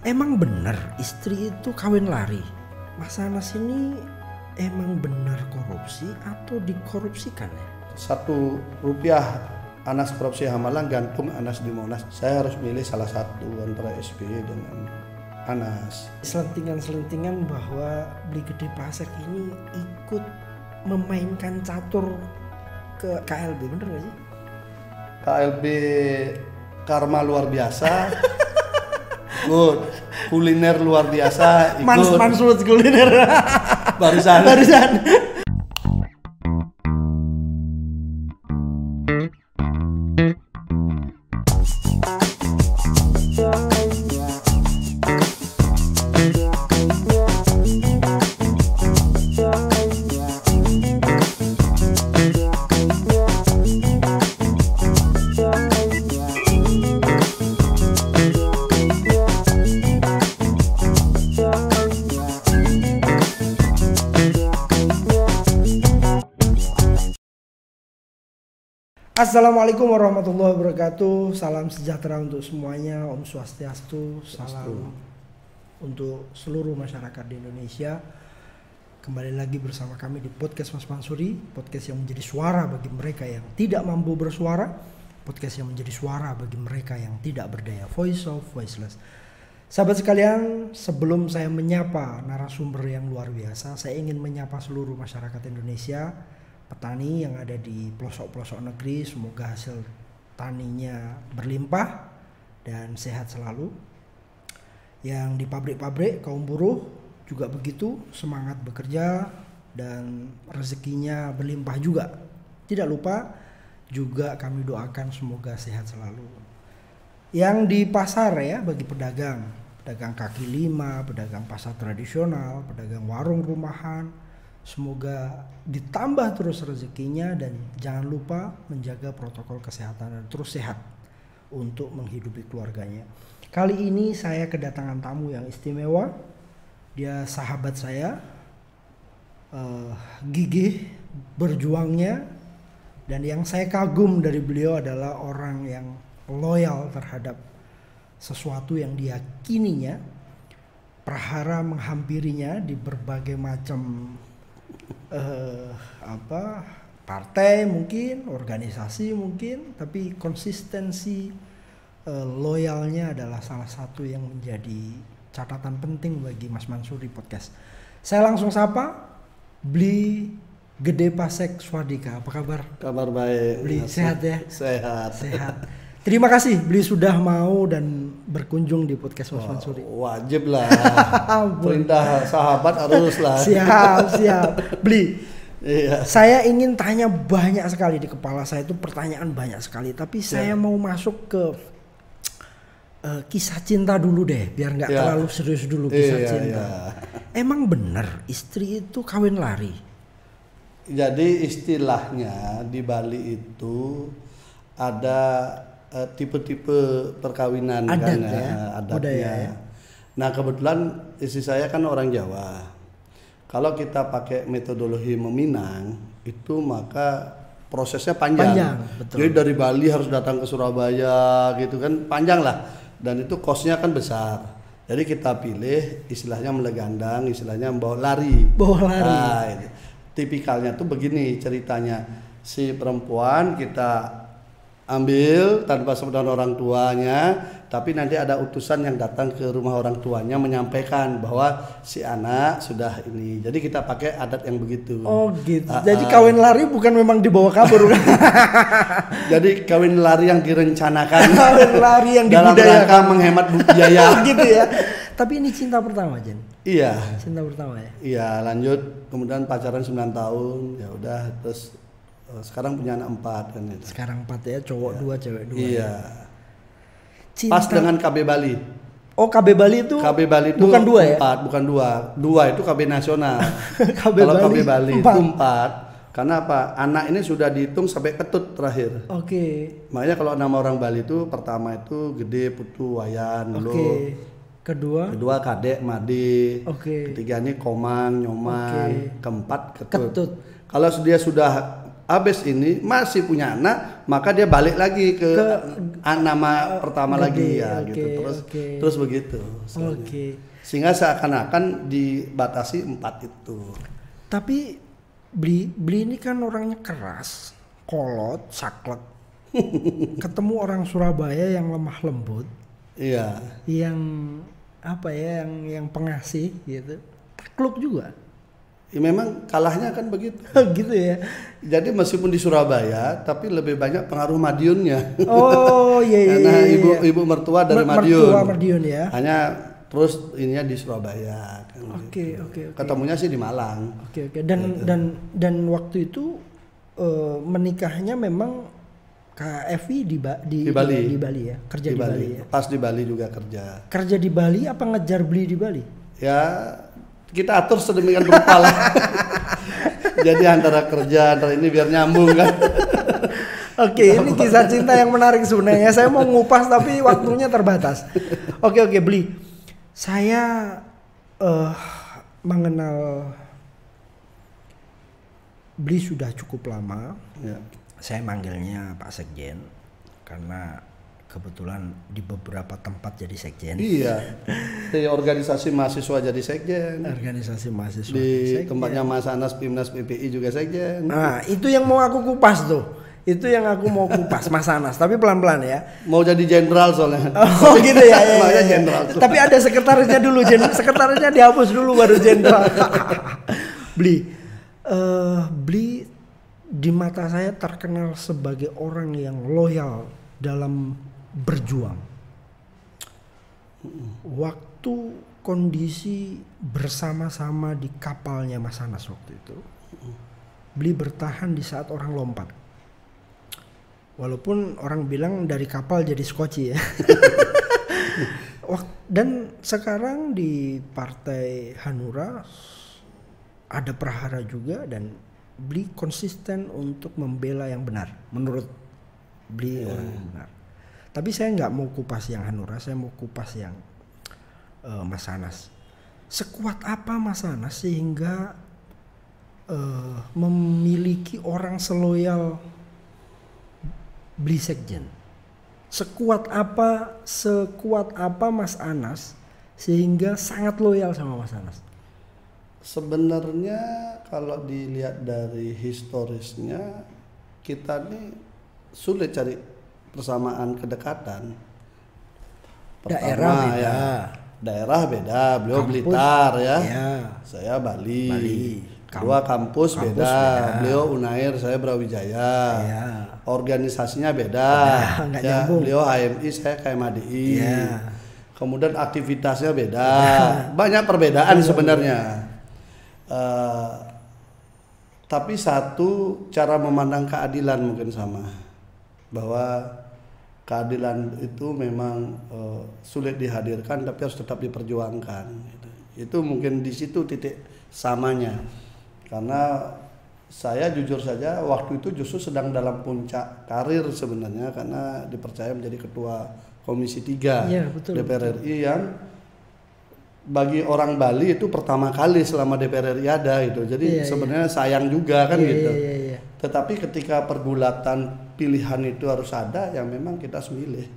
Emang bener istri itu kawin lari? Mas Anas ini emang benar korupsi atau dikorupsikan ya? Rp1 Anas korupsi Hamalang gantung Anas di Monas. Saya harus milih salah satu antara SBY dengan Anas. Selentingan-selentingan bahwa Beli Gede Pasek ini ikut memainkan catur ke KLB, bener gak sih? KLB Karma luar biasa. Good. Kuliner luar biasa. Mansut kuliner. Barusan. Assalamualaikum warahmatullahi wabarakatuh. Salam sejahtera untuk semuanya. Om Swastiastu. Salam untuk seluruh masyarakat di Indonesia. Kembali lagi bersama kami di podcast Mas Mansuri, podcast yang menjadi suara bagi mereka yang tidak mampu bersuara, podcast yang menjadi suara bagi mereka yang tidak berdaya, voice of voiceless. Sahabat sekalian, sebelum saya menyapa narasumber yang luar biasa, saya ingin menyapa seluruh masyarakat Indonesia, petani yang ada di pelosok-pelosok negeri. Semoga hasil taninya berlimpah dan sehat selalu. Yang di pabrik-pabrik, kaum buruh juga begitu, semangat bekerja dan rezekinya berlimpah juga. Tidak lupa juga kami doakan semoga sehat selalu. Yang di pasar ya, bagi pedagang kaki lima, pedagang pasar tradisional, pedagang warung rumahan, semoga ditambah terus rezekinya dan jangan lupa menjaga protokol kesehatan dan terus sehat untuk menghidupi keluarganya. Kali ini saya kedatangan tamu yang istimewa. Dia sahabat saya, gigih berjuangnya, dan yang saya kagum dari beliau adalah orang yang loyal terhadap sesuatu yang diyakininya, prahara menghampirinya di berbagai macam partai mungkin, organisasi mungkin, tapi konsistensi loyalnya adalah salah satu yang menjadi catatan penting bagi Mas Mansuri podcast. Saya langsung sapa Beli Gede Pasek Swadika. Apa kabar? Kabar baik. Beli sehat ya? Sehat. Terima kasih Beli sudah mau dan berkunjung di podcast Mas Mansuri. Wajib lah. Perintah sahabat harus lah. Siap. Beli. Iya. Saya ingin tanya banyak sekali di kepala saya, itu pertanyaan banyak sekali. Tapi saya mau masuk ke kisah cinta dulu deh, biar nggak terlalu serius dulu kisah cinta. Emang bener istri itu kawin lari? Jadi istilahnya di Bali itu ada tipe-tipe perkawinan adat kan, ya, adatnya. budaya ya. Nah kebetulan istri saya kan orang Jawa. Kalau kita pakai metodologi meminang itu maka prosesnya panjang. Betul. Jadi dari Bali harus datang ke Surabaya gitu kan, panjang lah. Dan itu kosnya kan besar. Jadi kita pilih istilahnya melegandang, istilahnya bawa lari. Nah, itu. Tipikalnya tuh begini ceritanya. Si perempuan kita ambil tanpa sepengetahuan orang tuanya, tapi nanti ada utusan yang datang ke rumah orang tuanya menyampaikan bahwa si anak sudah ini. Jadi kita pakai adat yang begitu. Oh gitu. Jadi kawin lari bukan memang dibawa kabur. Jadi kawin lari yang direncanakan. Kawin lari yang dalam dibudayakan. rangka menghemat biaya. Gitu ya. Tapi ini cinta pertama, Jen. Iya. Cinta pertama ya. Iya, lanjut kemudian pacaran 9 tahun, ya udah terus sekarang punya anak 4 kan itu. Sekarang 4 ya, cowok 2, cewek 2. Iya. Cinta. Pas dengan KB Bali. Oh, KB Bali itu bukan 2 ya? 4, bukan 2. 2 itu KB nasional. Kalau KB Bali 4. Itu 4. Karena apa? Anak ini sudah dihitung sampai ketut terakhir. Oke. Makanya kalau nama orang Bali itu pertama itu Gede, Putu, Wayan dulu. Oke. Kedua Kadek, Made. Oke. Ketiga ini Komang, Nyoman. Oke. Keempat Ketut. Ketut. Kalau dia sudah habis ini masih punya anak, maka dia balik lagi ke nama pertama lagi ya gitu. Terus begitu. Sehingga seakan-akan dibatasi 4 itu. Tapi Bli ini kan orangnya keras, kolot, saklek. Ketemu orang Surabaya yang lemah lembut. Iya. Yang apa ya, yang pengasih gitu. Takluk juga. Ya memang kalahnya kan begitu. Gitu ya. Jadi meskipun di Surabaya, tapi lebih banyak pengaruh Madiunnya. Oh iya. Karena ibu mertua dari Madiun. Mertua Madiun ya. Hanya terus ininya di Surabaya. Kan Oke. Ketemunya sih di Malang. Oke. Dan waktu itu menikahnya memang Kak Evi di Bali. Di Bali ya. Kerja di Bali ya. Pas di Bali juga kerja. Kerja di Bali apa ngejar Bli di Bali? Ya kita atur sedemikian rupa lah. Jadi antara kerja antara ini biar nyambung kan. Oke, ini kisah cinta yang menarik sebenarnya. Saya mau ngupas tapi waktunya terbatas. Oke, Bli. Saya mengenal Bli sudah cukup lama. Ya. Saya manggilnya Pak Sekjen karena kebetulan di beberapa tempat jadi sekjen. Iya. Di organisasi mahasiswa jadi sekjen. Organisasi mahasiswa. Di tempatnya Mas Anas Pimnas PPI juga sekjen. Nah, itu yang mau aku kupas tuh. Itu yang aku mau kupas Mas Anas, tapi pelan-pelan ya. Mau jadi jenderal soalnya. Oh gitu ya. Jenderal. Tapi ada sekretarisnya dulu, sekretarisnya dihapus dulu baru jenderal. Bli di mata saya terkenal sebagai orang yang loyal dalam berjuang. Waktu kondisi bersama-sama di kapalnya Mas Anas waktu itu, Bli bertahan di saat orang lompat. Walaupun orang bilang dari kapal jadi skoci ya. Dan sekarang di Partai Hanura ada prahara juga dan Bli konsisten untuk membela yang benar. Menurut Bli orang yang benar. Tapi saya nggak mau kupas yang Hanura, saya mau kupas yang Mas Anas. Sekuat apa Mas Anas sehingga memiliki orang seloyal Bli Sekjen? Sekuat apa Mas Anas sehingga sangat loyal sama Mas Anas? Sebenarnya kalau dilihat dari historisnya, kita nih sulit cari persamaan kedekatan. Pertama daerah beda, beliau kampus, Blitar ya. Saya Bali. Kedua kampus beda. Beliau Unair, saya Brawijaya. Organisasinya beda. Ya, beliau HMI, saya KMADI. Kemudian aktivitasnya beda. Banyak perbedaan sebenarnya. Tapi satu, cara memandang keadilan mungkin sama. Bahwa keadilan itu memang sulit dihadirkan tapi harus tetap diperjuangkan gitu. Itu mungkin di situ titik samanya. Karena saya jujur saja waktu itu justru sedang dalam puncak karir sebenarnya, karena dipercaya menjadi ketua Komisi 3 DPR RI yang bagi orang Bali itu pertama kali selama DPR RI ada itu. Jadi sebenarnya sayang juga kan gitu. Tetapi ketika pergulatan pilihan itu harus ada, yang memang kita memilih.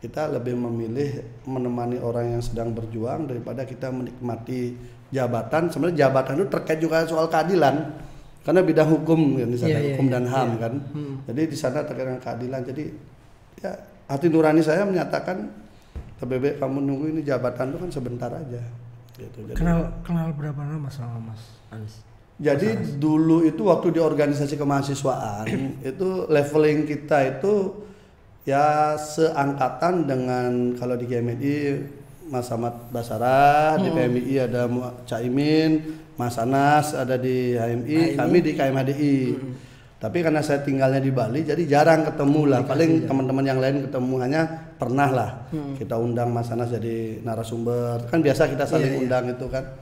Kita lebih memilih menemani orang yang sedang berjuang daripada kita menikmati jabatan. Sebenarnya jabatan itu terkait juga soal keadilan. Karena bidang hukum kan di sana, hukum dan HAM kan. Jadi di sana terkait dengan keadilan. Jadi ya hati nurani saya menyatakan, Bebek kamu nunggu ini jabatan itu kan sebentar aja. Gitu. Jadi, kenal berapa lama sama Mas Anis? Jadi dulu itu waktu di organisasi kemahasiswaan itu leveling kita itu ya seangkatan dengan, kalau di KMI Mas Ahmad Basara, di PMI ada Caimin, Mas Anas ada di HMI, kami di KMADI. Tapi karena saya tinggalnya di Bali, jadi jarang ketemu lah. Paling teman-teman yang lain ketemu, hanya pernah lah kita undang Mas Anas jadi narasumber. Kan biasa kita saling undang itu kan.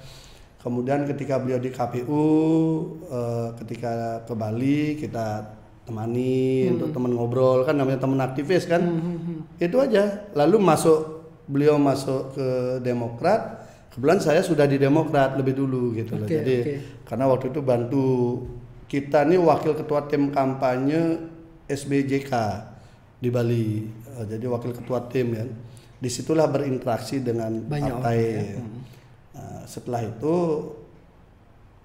Kemudian ketika beliau di KPU, ketika ke Bali kita temani untuk teman ngobrol, kan namanya teman aktivis kan. Itu aja. Lalu beliau masuk ke Demokrat. Kebetulan saya sudah di Demokrat lebih dulu gitu loh. Jadi karena waktu itu bantu kita nih wakil ketua tim kampanye SBJK di Bali. Jadi wakil ketua tim ya. Disitulah berinteraksi dengan banyak partai. Nah, setelah itu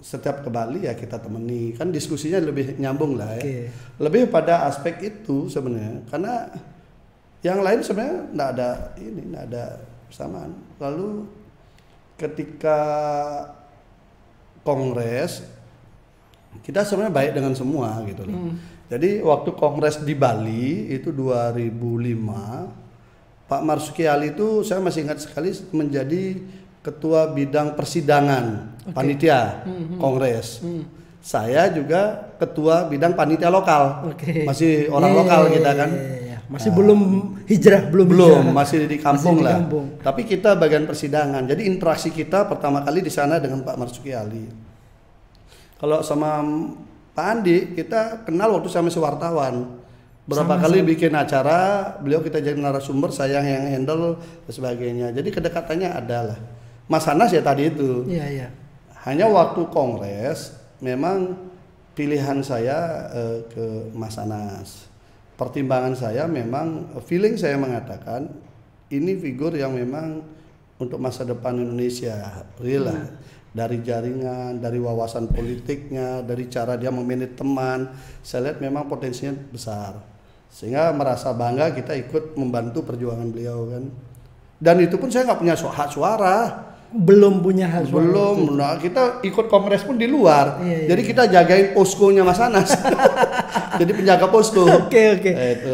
setiap ke Bali ya kita temani, kan diskusinya lebih nyambung lah ya. Lebih pada aspek itu sebenarnya, karena yang lain sebenarnya nggak ada persamaan. Lalu ketika kongres kita sebenarnya baik dengan semua gitu loh. Jadi waktu kongres di Bali itu 2005, Pak Marzuki Ali itu saya masih ingat sekali menjadi ketua bidang persidangan panitia kongres. Saya juga ketua bidang panitia lokal. Masih orang lokal kita kan. Masih belum hijrah, belum hijrah. Masih di kampung lah. Tapi kita bagian persidangan. Jadi interaksi kita pertama kali di sana dengan Pak Marzuki Ali. Kalau sama Pak Andi kita kenal waktu saya masih wartawan. Berapa kali bikin acara, beliau kita jadi narasumber, saya yang handle dan sebagainya. Jadi kedekatannya ada lah. Mas Anas ya tadi itu. Iya. Hanya waktu kongres memang pilihan saya ke Mas Anas. Pertimbangan saya memang feeling saya mengatakan ini figur yang memang untuk masa depan Indonesia real lah. Dari jaringan, dari wawasan politiknya, dari cara dia memanage teman, saya lihat memang potensinya besar. Sehingga merasa bangga kita ikut membantu perjuangan beliau kan. Dan itu pun saya nggak punya hak suara. Belum punya hak suara. Belum. Nah, kita ikut kongres pun di luar. Jadi kita jagain poskonya Mas Anas. Jadi penjaga posko. Oke.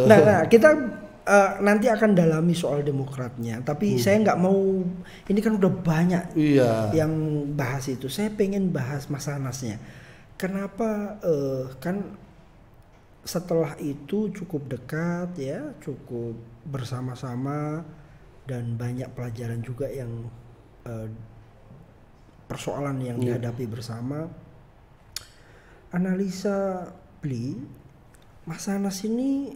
Nah, kita nanti akan dalami soal demokratnya. Tapi saya nggak mau. Ini kan udah banyak yang bahas itu. Saya pengen bahas Mas Anasnya. Kenapa kan setelah itu cukup dekat ya, cukup bersama-sama dan banyak pelajaran juga yang persoalan yang dihadapi bersama. Analisa Bli, Mas Anas ini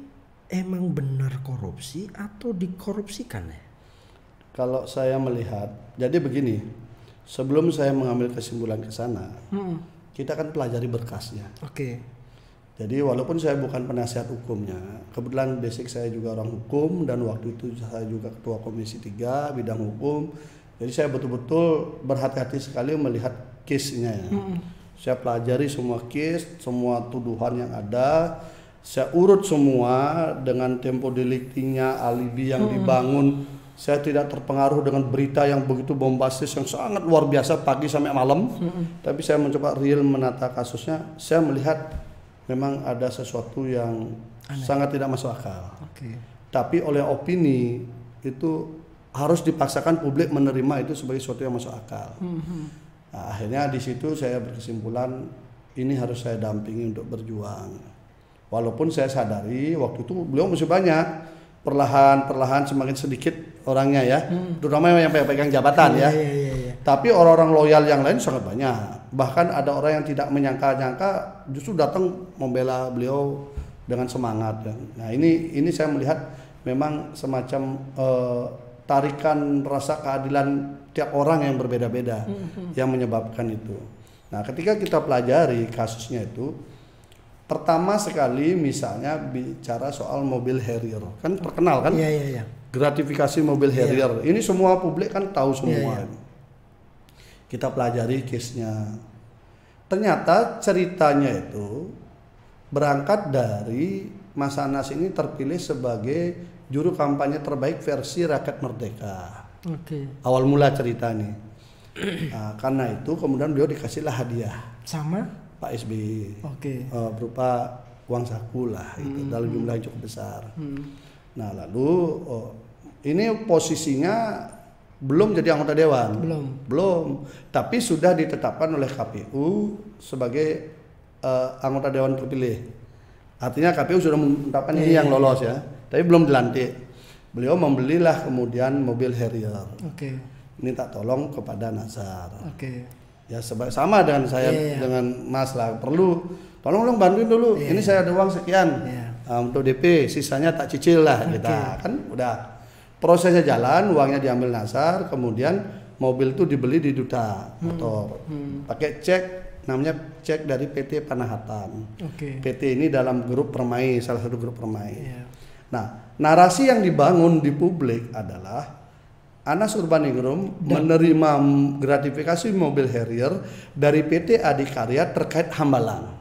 emang benar korupsi atau dikorupsikan ya? Kalau saya melihat, jadi begini, sebelum saya mengambil kesimpulan ke sana, kita kan pelajari berkasnya. Jadi walaupun saya bukan penasihat hukumnya, kebetulan basic saya juga orang hukum dan waktu itu saya juga ketua komisi 3 bidang hukum. Jadi saya betul-betul berhati-hati sekali melihat case-nya ya. Saya pelajari semua case, semua tuduhan yang ada, saya urut semua dengan tempo deliktinya, alibi yang dibangun. Saya tidak terpengaruh dengan berita yang begitu bombastis yang sangat luar biasa pagi sampai malam. Tapi saya mencoba real menata kasusnya. Saya melihat memang ada sesuatu yang sangat tidak masuk akal. Tapi oleh opini itu harus dipaksakan publik menerima itu sebagai sesuatu yang masuk akal. Nah, akhirnya di situ saya berkesimpulan ini harus saya dampingi untuk berjuang. Walaupun saya sadari waktu itu beliau masih banyak, perlahan semakin sedikit orangnya ya, terutama yang pegang jabatan ya. Tapi orang-orang loyal yang lain sangat banyak. Bahkan ada orang yang tidak menyangka-nyangka justru datang membela beliau dengan semangat. Nah ini saya melihat memang semacam tarikan rasa keadilan tiap orang yang berbeda-beda yang menyebabkan itu. Nah ketika kita pelajari kasusnya itu, pertama sekali misalnya bicara soal mobil Harrier, kan terkenal kan? Gratifikasi mobil Harrier. Ini semua publik kan tahu semua. Kita pelajari case-nya. Ternyata ceritanya itu berangkat dari Mas Anas ini terpilih sebagai juru kampanye terbaik versi Rakyat Merdeka. Awal mula cerita nih. Nah, karena itu kemudian beliau dikasihlah hadiah sama Pak SBY. Berupa uang saku lah itu, dalam jumlah yang cukup besar. Nah lalu ini posisinya belum jadi anggota dewan, belum, tapi sudah ditetapkan oleh KPU sebagai anggota dewan terpilih. Artinya KPU sudah menetapkan ini yang lolos ya, tapi belum dilantik. Beliau membelilah kemudian mobil Harrier. Minta tolong kepada Nazar. Ya sama dengan saya dengan Mas lah, perlu tolong dong bantuin dulu. Ini saya ada uang sekian untuk DP, sisanya tak cicil lah kita kan udah. Prosesnya jalan, uangnya diambil Nazar, kemudian mobil itu dibeli di Duta Motor, pakai cek namanya cek dari PT Panahatan. Oke. PT ini dalam grup Permai, salah satu grup Permai. Iya. Nah, narasi yang dibangun di publik adalah Anas Urbaningrum menerima gratifikasi mobil Harrier dari PT Adikarya terkait Hambalang.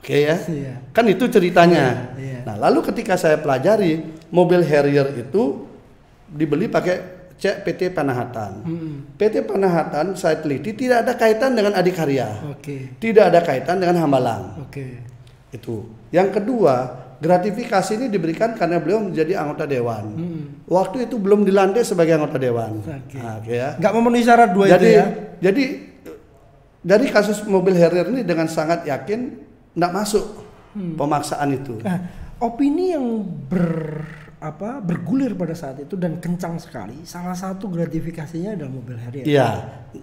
Oke ya? Iya. Kan itu ceritanya. Iya. Nah, lalu ketika saya pelajari, mobil Harrier itu dibeli pakai cek PT Panahatan. PT Panahatan saya teliti tidak ada kaitan dengan Adikarya. Oke. Tidak ada kaitan dengan Hambalang. Oke. Itu. Yang kedua, gratifikasi ini diberikan karena beliau menjadi anggota dewan. Waktu itu belum dilantik sebagai anggota dewan. Oke. Nah, oke ya. Nggak memenuhi syarat dua Jadi, itu ya. jadi dari kasus mobil Harrier ini dengan sangat yakin nggak masuk pemaksaan itu. Nah, opini yang bergulir pada saat itu dan kencang sekali. Salah satu gratifikasinya adalah mobil Harrier. Iya.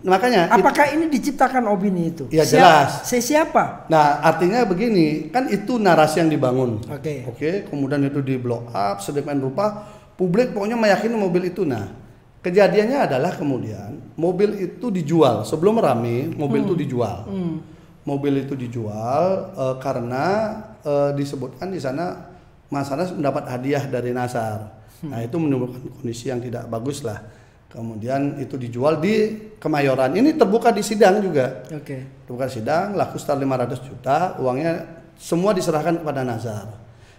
Makanya. Apakah ini diciptakan opini itu? Ya jelas. Siapa? Nah, artinya begini, kan itu narasi yang dibangun. Oke. Oke, kemudian itu di blow up sedemikian rupa, publik pokoknya meyakini mobil itu. Nah, kejadiannya adalah kemudian mobil itu dijual sebelum rame, mobil itu dijual. Mobil itu dijual karena disebutkan di sana Mas Anas mendapat hadiah dari Nasar. Nah, itu menimbulkan kondisi yang tidak bagus lah. Kemudian itu dijual di Kemayoran. Ini terbuka di sidang juga. Oke. Terbuka sidang, laku sekitar 500 juta, uangnya semua diserahkan kepada Nasar.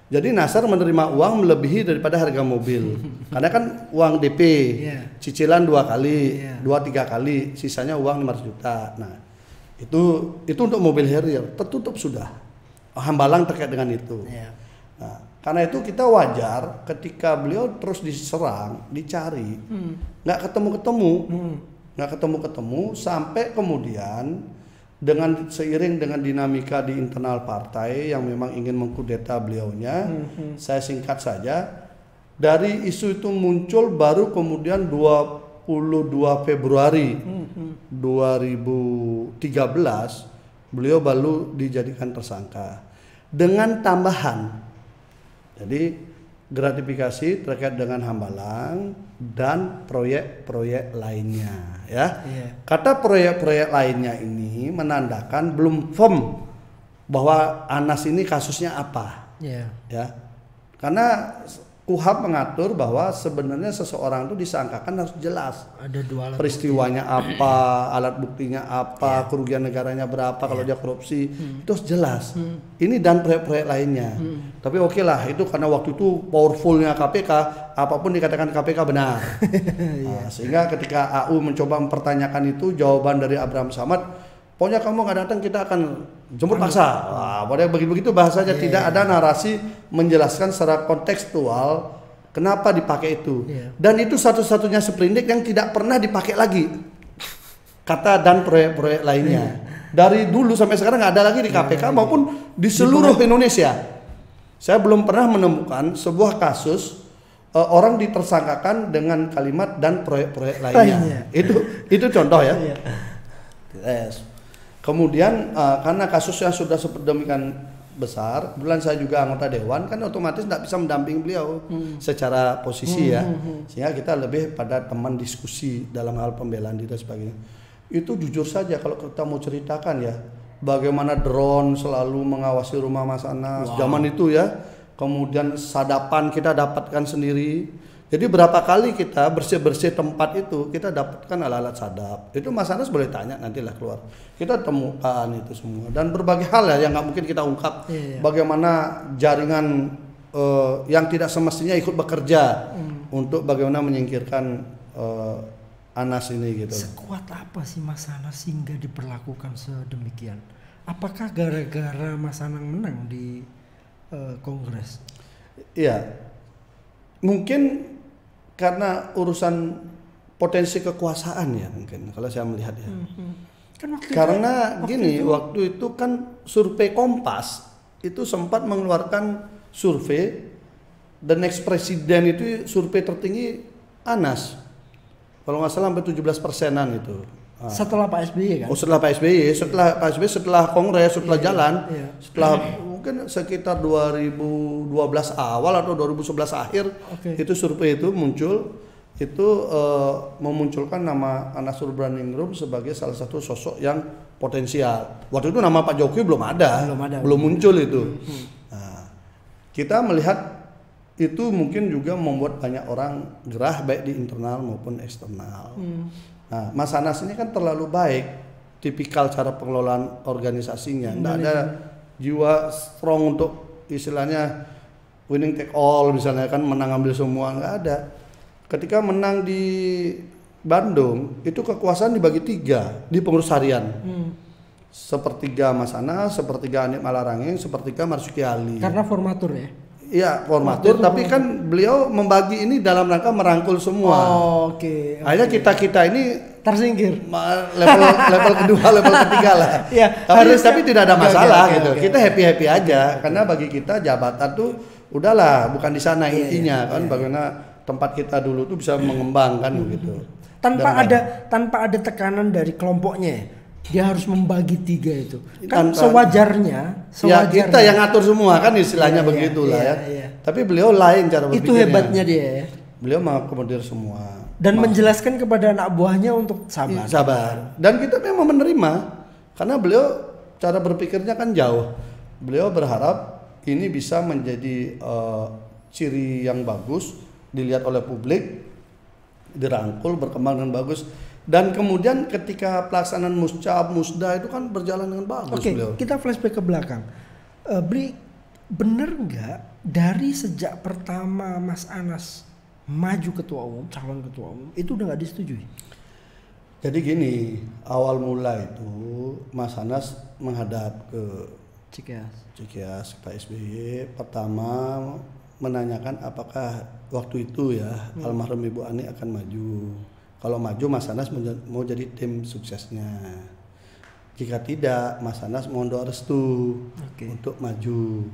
Jadi Nasar menerima uang melebihi daripada harga mobil. Karena kan uang DP, cicilan 2 kali, 2-3 kali, sisanya uang 500 juta. Nah, itu untuk mobil Harrier tertutup sudah. Hambalang terkait dengan itu. Nah, karena itu kita wajar ketika beliau terus diserang, dicari, nggak ketemu sampai kemudian dengan seiring dengan dinamika di internal partai yang memang ingin mengkudeta beliaunya, saya singkat saja, dari isu itu muncul baru kemudian 22 Februari 2013 beliau baru dijadikan tersangka dengan tambahan. Jadi gratifikasi terkait dengan Hambalang dan proyek-proyek lainnya ya. Kata proyek-proyek lainnya ini menandakan belum firm bahwa Anas ini kasusnya apa. Ya. Karena KUHAP mengatur bahwa sebenarnya seseorang itu disangkakan harus jelas. Ada 2 alat peristiwanya bukti. Apa, alat buktinya apa, kerugian negaranya berapa kalau dia korupsi, itu harus jelas. Ini dan proyek-proyek lainnya. Tapi oke lah, itu karena waktu itu powerfulnya KPK, apapun dikatakan KPK benar. Nah, sehingga ketika AU mencoba mempertanyakan itu, jawaban dari Abraham Samad, pokoknya kamu nggak datang kita akan jemput paksa. Wah, pada begitu bahasanya tidak ada narasi menjelaskan secara kontekstual kenapa dipakai itu. Dan itu satu-satunya sprindik yang tidak pernah dipakai lagi. Kata dan proyek-proyek lainnya. Dari dulu sampai sekarang nggak ada lagi di KPK maupun di seluruh Indonesia. Saya belum pernah menemukan sebuah kasus orang ditersangkakan dengan kalimat dan proyek-proyek lainnya. Itu contoh ya. Kemudian karena kasusnya sudah sedemikian besar, kebetulan saya juga anggota dewan, kan otomatis tidak bisa mendampingi beliau secara posisi ya, sehingga kita lebih pada teman diskusi dalam hal pembelaan diri dan sebagainya. Itu jujur saja kalau kita mau ceritakan ya, bagaimana drone selalu mengawasi rumah Mas Anas zaman itu ya, kemudian sadapan kita dapatkan sendiri. Jadi berapa kali kita bersih-bersih tempat itu, kita dapatkan alat-alat sadap. Itu Mas Anas boleh tanya nantilah keluar. Kita temukan itu semua. Dan berbagai hal ya yang nggak mungkin kita ungkap. Bagaimana jaringan yang tidak semestinya ikut bekerja untuk bagaimana menyingkirkan Anas ini gitu. Sekuat apa sih Mas Anas sehingga diperlakukan sedemikian? Apakah gara-gara Mas Anas menang di Kongres? Iya. Mungkin karena urusan potensi kekuasaan ya mungkin kalau saya melihat ya. Karena waktu itu kan survei Kompas itu sempat mengeluarkan survei the next presiden itu survei tertinggi Anas. Kalau nggak salah sampai 17%-an itu. Setelah Pak SBY kan? Oh setelah Pak SBY, setelah Kongres, setelah jalan, setelah mungkin sekitar 2012 awal atau 2011 akhir itu survei itu muncul itu memunculkan nama Anas Urbaningrum sebagai salah satu sosok yang potensial. Waktu itu nama Pak Jokowi belum muncul itu. Nah, kita melihat itu mungkin juga membuat banyak orang gerah baik di internal maupun eksternal. Nah, Mas Anas ini kan terlalu baik, tipikal cara pengelolaan organisasinya, tidak ada jiwa strong untuk istilahnya winning take all, misalnya kan menang ambil semua, nggak ada. Ketika menang di Bandung itu kekuasaan dibagi 3 di pengurus harian. Sepertiga Mas Anas, sepertiga Andik Malarangeng, sepertiga Marzuki Ali. Karena formatur ya? Iya, formatur, tapi kan beliau membagi ini dalam rangka merangkul semua. Oke. Akhirnya kita ini tersingkir. Level kedua, level ketiga lah. Ya, tapi tidak ada masalah gitu. Kita happy aja karena bagi kita jabatan tuh udahlah, bukan di sana intinya kan bagaimana tempat kita dulu tuh bisa mengembangkan gitu. Tanpa ada tekanan dari kelompoknya, dia harus membagi 3 itu. Kan sewajarnya. Ya kita yang ngatur semua kan istilahnya begitulah ya. Tapi beliau lain cara berpikirnya. Itu hebatnya dia ya. Beliau mengakomodir semua. Dan menjelaskan kepada anak buahnya untuk sabar. Dan kita memang menerima karena beliau cara berpikirnya kan jauh. Beliau berharap ini bisa menjadi ciri yang bagus dilihat oleh publik, dirangkul, berkembang dengan bagus. Dan kemudian ketika pelaksanaan muscab, musda itu kan berjalan dengan bagus. Oke, kita flashback ke belakang. Bri, bener nggak dari sejak pertama Mas Anas maju calon ketua umum itu udah nggak disetujui? Jadi gini, awal mula itu Mas Anas menghadap ke Cikeas Pak SBY, pertama menanyakan apakah waktu itu ya almarhum Ibu Ani akan maju. Kalau maju Mas Anas mau jadi tim suksesnya. Jika tidak, Mas Anas mohon doa restu untuk maju.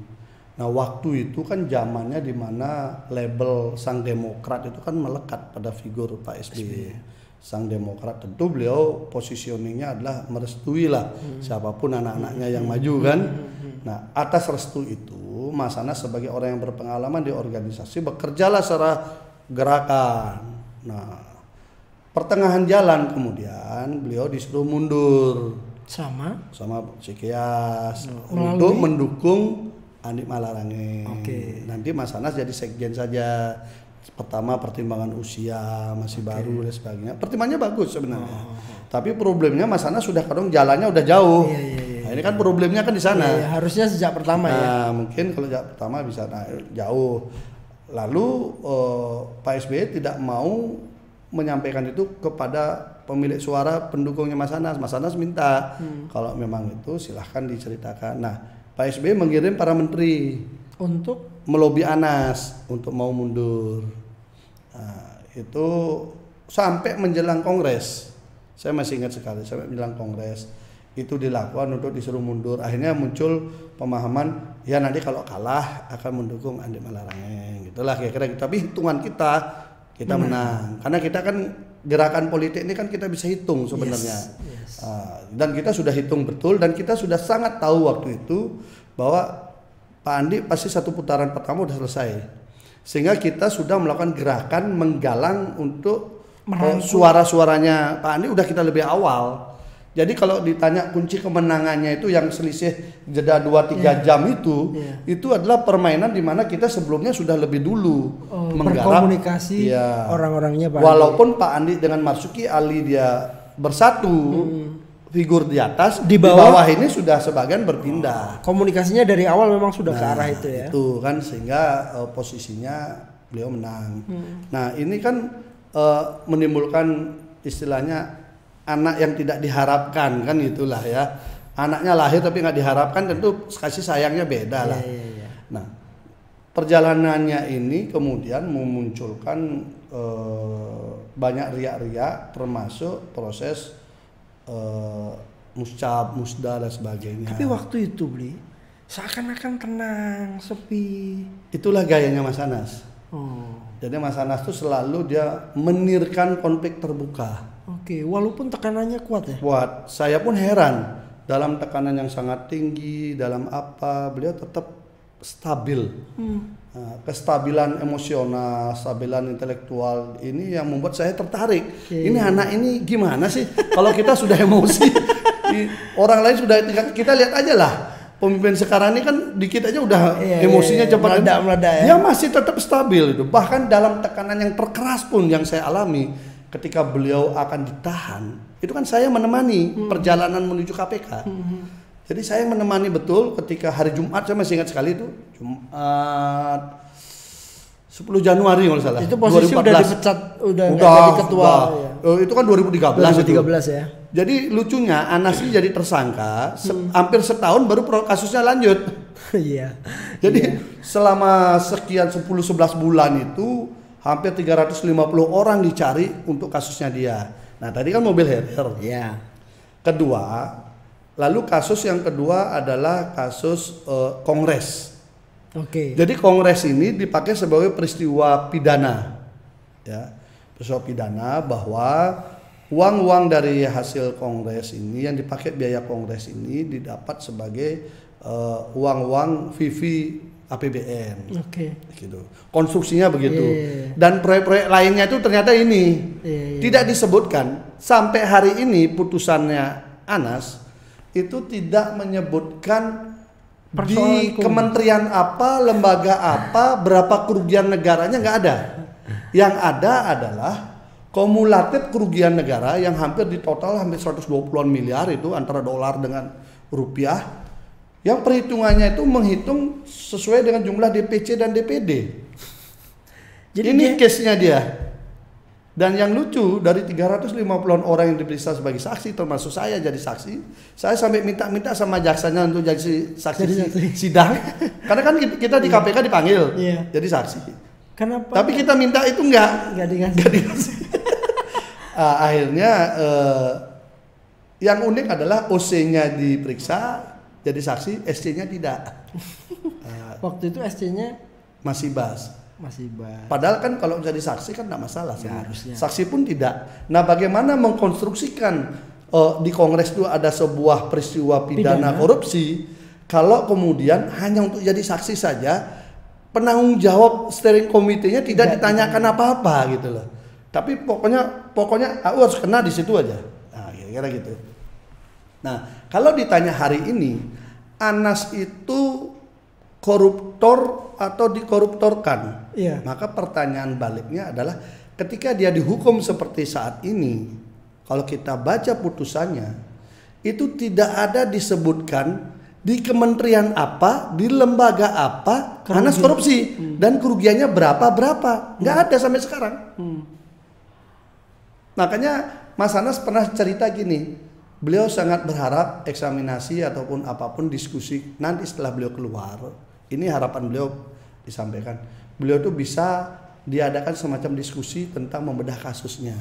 Nah, waktu itu kan zamannya di mana label Sang Demokrat itu kan melekat pada figur Pak SBY. Sang Demokrat, tentu beliau positioningnya adalah merestui lah siapapun anak-anaknya yang maju kan. Nah, atas restu itu Mas Anas sebagai orang yang berpengalaman di organisasi bekerjalah secara gerakan. Nah, pertengahan jalan kemudian beliau disuruh mundur sama Cikeas untuk mendukung Andik Malarangeng. Nanti Mas Anas jadi sekjen saja. Pertama pertimbangan usia masih baru dan sebagainya. Pertimbangannya bagus sebenarnya. Tapi problemnya Mas Anas sudah kadang jalannya udah jauh. Nah, ini kan problemnya kan di sana. Harusnya sejak pertama ya. Mungkin kalau sejak pertama bisa jauh. Lalu Pak SBY tidak mau menyampaikan itu kepada pemilik suara pendukungnya Mas Anas. Mas Anas minta kalau memang itu silahkan diceritakan. Nah, Pak SBY mengirim para menteri untuk melobi Anas untuk mau mundur. Nah, itu sampai menjelang Kongres. Saya masih ingat sekali sampai menjelang Kongres itu dilakukan untuk disuruh mundur. Akhirnya muncul pemahaman ya nanti kalau kalah akan mendukung Andik Malarangeng. Gitulah kira-kira. Tapi hitungan kita menang karena kita kan gerakan politik ini kan kita bisa hitung sebenarnya. Dan kita sudah hitung betul dan kita sudah sangat tahu waktu itu bahwa Pak Andi pasti satu putaran pertama udah selesai, sehingga kita sudah melakukan gerakan menggalang untuk suara-suaranya Pak Andi udah kita lebih awal. Jadi kalau ditanya kunci kemenangannya itu yang selisih jeda 2-3 jam itu adalah permainan di mana kita sebelumnya sudah lebih dulu berkomunikasi orang-orangnya Pak walaupun Andi. Pak Andi dengan Marzuki Ali dia bersatu figur di atas, di bawah ini sudah sebagian berpindah. Komunikasinya dari awal memang sudah ke arah itu ya. Itu kan sehingga posisinya beliau menang. Nah, ini kan menimbulkan istilahnya anak yang tidak diharapkan kan itulah ya. Anaknya lahir tapi nggak diharapkan tentu kasih sayangnya beda lah. Nah, perjalanannya ini kemudian memunculkan banyak riak-riak termasuk proses muscab, musda dan sebagainya. Tapi waktu itu Bli seakan-akan tenang, sepi. Itulah gayanya Mas Anas. Jadi Mas Anas tuh selalu dia menirkan konflik terbuka. Walaupun tekanannya kuat ya? Kuat. Saya pun heran dalam tekanan yang sangat tinggi, dalam apa beliau tetap stabil. kestabilan emosional, kestabilan intelektual ini yang membuat saya tertarik. Ini anak ini gimana sih? Kalau kita sudah emosi, orang lain sudah, kita lihat aja lah. Pemimpin sekarang ini kan dikit aja udah emosinya cepat meledak ya. Dia masih tetap stabil itu. Bahkan dalam tekanan yang terkeras pun yang saya alami ketika beliau akan ditahan, itu kan saya menemani perjalanan menuju KPK. Jadi saya menemani betul ketika hari Jumat, saya masih ingat sekali itu Jumat 10 Januari kalau salah. Itu posisi 2014. Udah dipecat, udah jadi ketua. Itu kan 2013 ya. Jadi lucunya Anas ini jadi tersangka hampir setahun baru kasusnya lanjut. Iya. Jadi selama sekian 10-11 bulan itu hampir 350 orang dicari untuk kasusnya dia. Nah tadi kan mobil Harrier. Iya. Kedua, lalu kasus yang kedua adalah kasus Kongres. Oke. Jadi Kongres ini dipakai sebagai peristiwa pidana, ya, peristiwa pidana bahwa uang-uang dari hasil Kongres ini yang dipakai biaya Kongres ini didapat sebagai uang-uang vivi APBN. Oke. Gitu. Konstruksinya begitu. Dan proyek-proyek lainnya itu ternyata ini tidak disebutkan sampai hari ini putusannya Anas itu tidak menyebutkan di kementerian apa, lembaga apa, berapa kerugian negaranya, nggak ada. Yang ada adalah kumulatif kerugian negara yang hampir di total hampir 120-an miliar itu antara dolar dengan rupiah. Yang perhitungannya itu menghitung sesuai dengan jumlah DPC dan DPD. Jadi ini case-nya dia. Dan yang lucu dari 350-an orang yang diperiksa sebagai saksi termasuk saya jadi saksi, saya sampai minta sama jaksanya untuk jadi saksi sidang. Karena kan kita di KPK dipanggil jadi saksi. Kenapa? Tapi kita minta itu enggak dikasih. Akhirnya yang unik adalah OC-nya diperiksa jadi saksi, SC-nya tidak. Waktu itu SC-nya masih bas. Padahal kan kalau jadi saksi kan tidak masalah harusnya. Saksi pun tidak. Nah, bagaimana mengkonstruksikan di Kongres itu ada sebuah peristiwa pidana korupsi, kalau kemudian hanya untuk jadi saksi saja, penanggung jawab steering committee-nya tidak ditanyakan apa-apa gitu loh. Tapi pokoknya aku harus kena di situ aja. Nah, kira-kira gitu. Nah, kalau ditanya hari ini, Anas itu koruptor atau dikoruptorkan? Maka pertanyaan baliknya adalah ketika dia dihukum seperti saat ini, kalau kita baca putusannya, itu tidak ada disebutkan di kementerian apa, di lembaga apa, Anas korupsi dan kerugiannya berapa, nggak ada sampai sekarang. Makanya Mas Anas pernah cerita gini, beliau sangat berharap eksaminasi ataupun apapun diskusi nanti setelah beliau keluar, ini harapan beliau disampaikan, beliau tuh bisa diadakan semacam diskusi tentang membedah kasusnya.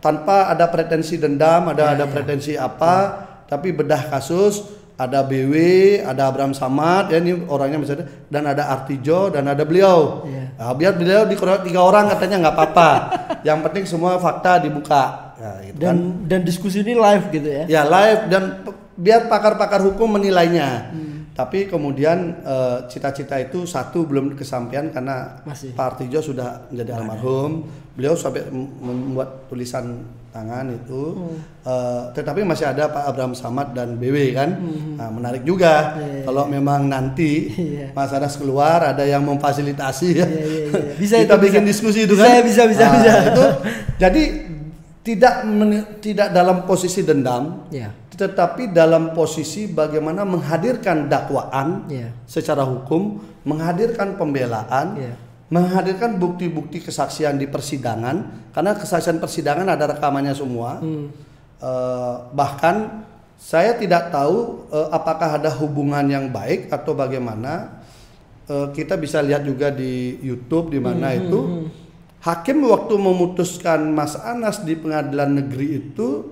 Tanpa ada pretensi dendam, ada pretensi apa, tapi bedah kasus. Ada BW, ada Abraham Samad, ya ini orangnya misalnya, dan ada Artijo, dan ada beliau. Nah, biar beliau dikeroyok 3 orang katanya nggak apa-apa. Yang penting semua fakta dibuka. Ya, gitu dan diskusi ini live gitu ya? Ya live, dan biar pakar-pakar hukum menilainya. Tapi kemudian cita-cita itu satu belum kesampaian karena Pak Artijo sudah menjadi almarhum. Beliau sampai membuat tulisan tangan itu, tetapi masih ada Pak Abraham Samad dan BW kan. Nah, menarik juga kalau memang nanti Mas Anas keluar ada yang memfasilitasi ya. Bisa kita bikin diskusi itu kan. Bisa. Itu, jadi tidak dalam posisi dendam, tetapi dalam posisi bagaimana menghadirkan dakwaan secara hukum, menghadirkan pembelaan, menghadirkan bukti-bukti kesaksian di persidangan, karena kesaksian persidangan ada rekamannya semua. Bahkan saya tidak tahu apakah ada hubungan yang baik atau bagaimana. Kita bisa lihat juga di YouTube di mana itu hakim waktu memutuskan Mas Anas di pengadilan negeri itu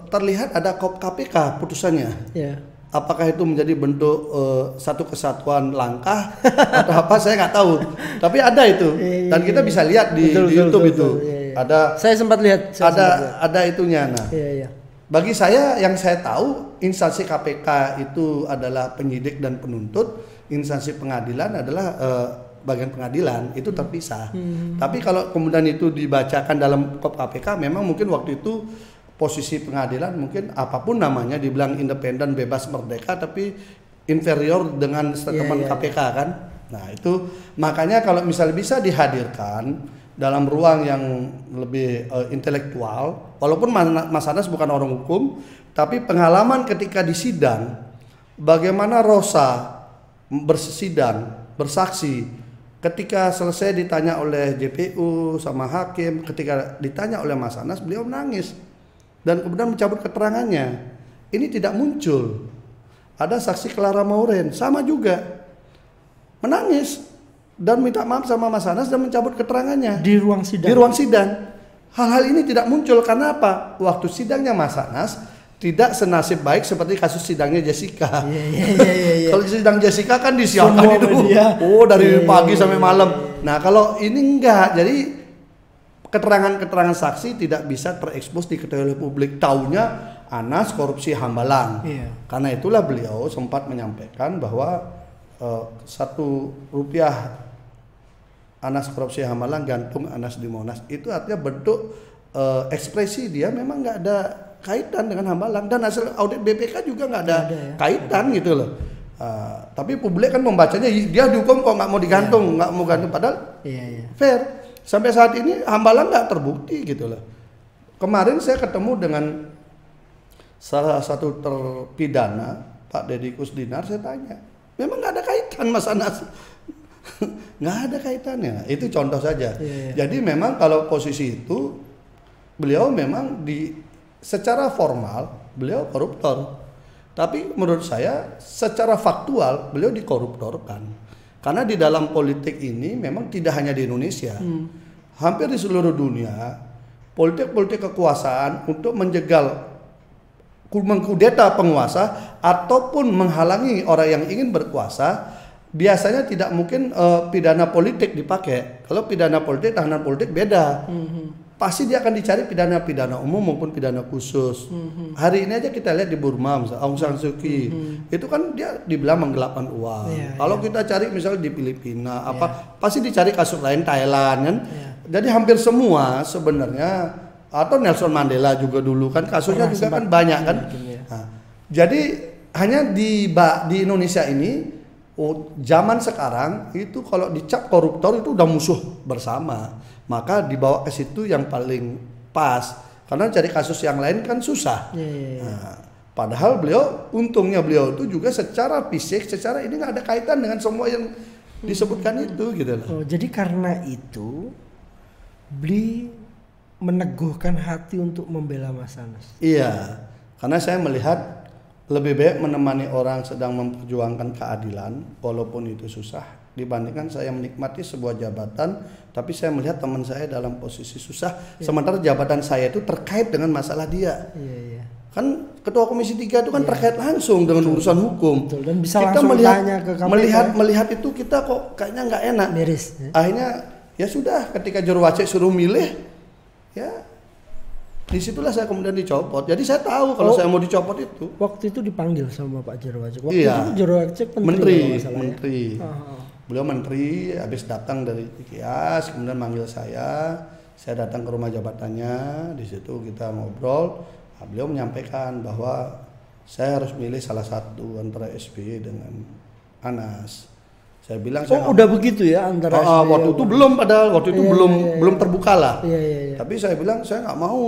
terlihat ada KPK putusannya. Apakah itu menjadi bentuk satu kesatuan langkah atau apa saya nggak tahu. Tapi ada itu dan kita bisa lihat di YouTube itu. Ada. Saya sempat lihat. Ada itunya. Nah, bagi saya yang saya tahu instansi KPK itu adalah penyidik dan penuntut. instansi pengadilan adalah bagian pengadilan, itu terpisah. Tapi kalau kemudian itu dibacakan dalam KOP KPK, memang mungkin waktu itu posisi pengadilan mungkin apapun namanya dibilang independen, bebas, merdeka, tapi inferior dengan statement KPK kan. Nah itu makanya kalau misalnya bisa dihadirkan dalam ruang yang lebih intelektual, walaupun Mas Anas bukan orang hukum, tapi pengalaman ketika di sidang, bagaimana Rosa bersidang, bersaksi, ketika selesai ditanya oleh JPU sama hakim, ketika ditanya oleh Mas Anas, beliau menangis dan kemudian mencabut keterangannya. Ini tidak muncul. Ada saksi Clara Mauren, sama juga menangis dan minta maaf sama Mas Anas dan mencabut keterangannya di ruang sidang. Di ruang sidang. Hal-hal ini tidak muncul karena apa? Waktu sidangnya Mas Anas tidak senasib baik seperti kasus sidangnya Jessica. Kalau sidang Jessica kan disiapkan itu, dari pagi sampai malam. Nah kalau ini enggak, jadi keterangan-keterangan saksi tidak bisa terekspos diketahui oleh publik. Taunya Anas korupsi Hambalang. Karena itulah beliau sempat menyampaikan bahwa 1 rupiah Anas korupsi Hambalang gantung Anas di Monas. Itu artinya bentuk ekspresi dia memang nggak ada kaitan dengan Hambalang, dan hasil audit BPK juga nggak ada kaitan gitu loh. Tapi publik kan membacanya dia dihukum kok nggak mau digantung, nggak mau gantung, padahal fair. Sampai saat ini Hambalang nggak terbukti gitu loh. Kemarin saya ketemu dengan salah satu terpidana Pak Deddy Kusdinar, saya tanya, memang nggak ada kaitan Mas Anas? Nggak ada kaitannya. Itu contoh saja. Jadi memang kalau posisi itu beliau memang secara formal beliau koruptor, tapi menurut saya secara faktual beliau dikoruptorkan. Karena di dalam politik ini memang tidak hanya di Indonesia, hampir di seluruh dunia, politik kekuasaan untuk menjegal, mengkudeta penguasa ataupun menghalangi orang yang ingin berkuasa, biasanya tidak mungkin pidana politik dipakai. Kalau pidana politik, tahanan politik beda. Pasti dia akan dicari pidana umum maupun pidana khusus. Hari ini aja kita lihat di Burma, misalnya Aung San Suu Kyi, itu kan dia dibilang menggelapkan uang. Kalau kita cari misalnya di Filipina, pasti dicari kasus lain, Thailand kan. Jadi hampir semua sebenarnya, atau Nelson Mandela juga dulu kan kasusnya juga kan banyak kan. Nah, jadi hanya di Indonesia ini, zaman sekarang itu kalau dicap koruptor itu udah musuh bersama, maka dibawa ke situ yang paling pas, karena cari kasus yang lain kan susah. Nah, padahal untungnya beliau itu juga secara fisik, secara ini nggak ada kaitan dengan semua yang disebutkan itu gitu loh. Jadi karena itu beli meneguhkan hati untuk membela Mas Anas. Iya, karena saya melihat lebih baik menemani orang sedang memperjuangkan keadilan walaupun itu susah, dibandingkan saya menikmati sebuah jabatan tapi saya melihat teman saya dalam posisi susah, sementara jabatan saya itu terkait dengan masalah dia. Kan ketua komisi 3 itu kan terkait langsung dengan urusan hukum. Dan bisa kita langsung tanya ke KPK. melihat itu kita kok kayaknya nggak enak. Miris. Akhirnya ya sudah, ketika juru wacek suruh milih, ya disitulah saya kemudian dicopot. Jadi saya tahu kalau saya mau dicopot itu. Waktu itu dipanggil sama Pak Juru Wacek. Waktu itu Juru Wacek menteri. Beliau menteri, habis datang dari Kias, kemudian manggil saya datang ke rumah jabatannya, di situ kita ngobrol. Nah, beliau menyampaikan bahwa saya harus milih salah satu antara SBY dengan Anas. Saya bilang udah begitu ya antara SBY. Waktu itu belum, padahal waktu itu belum terbuka lah. Tapi saya bilang saya nggak mau,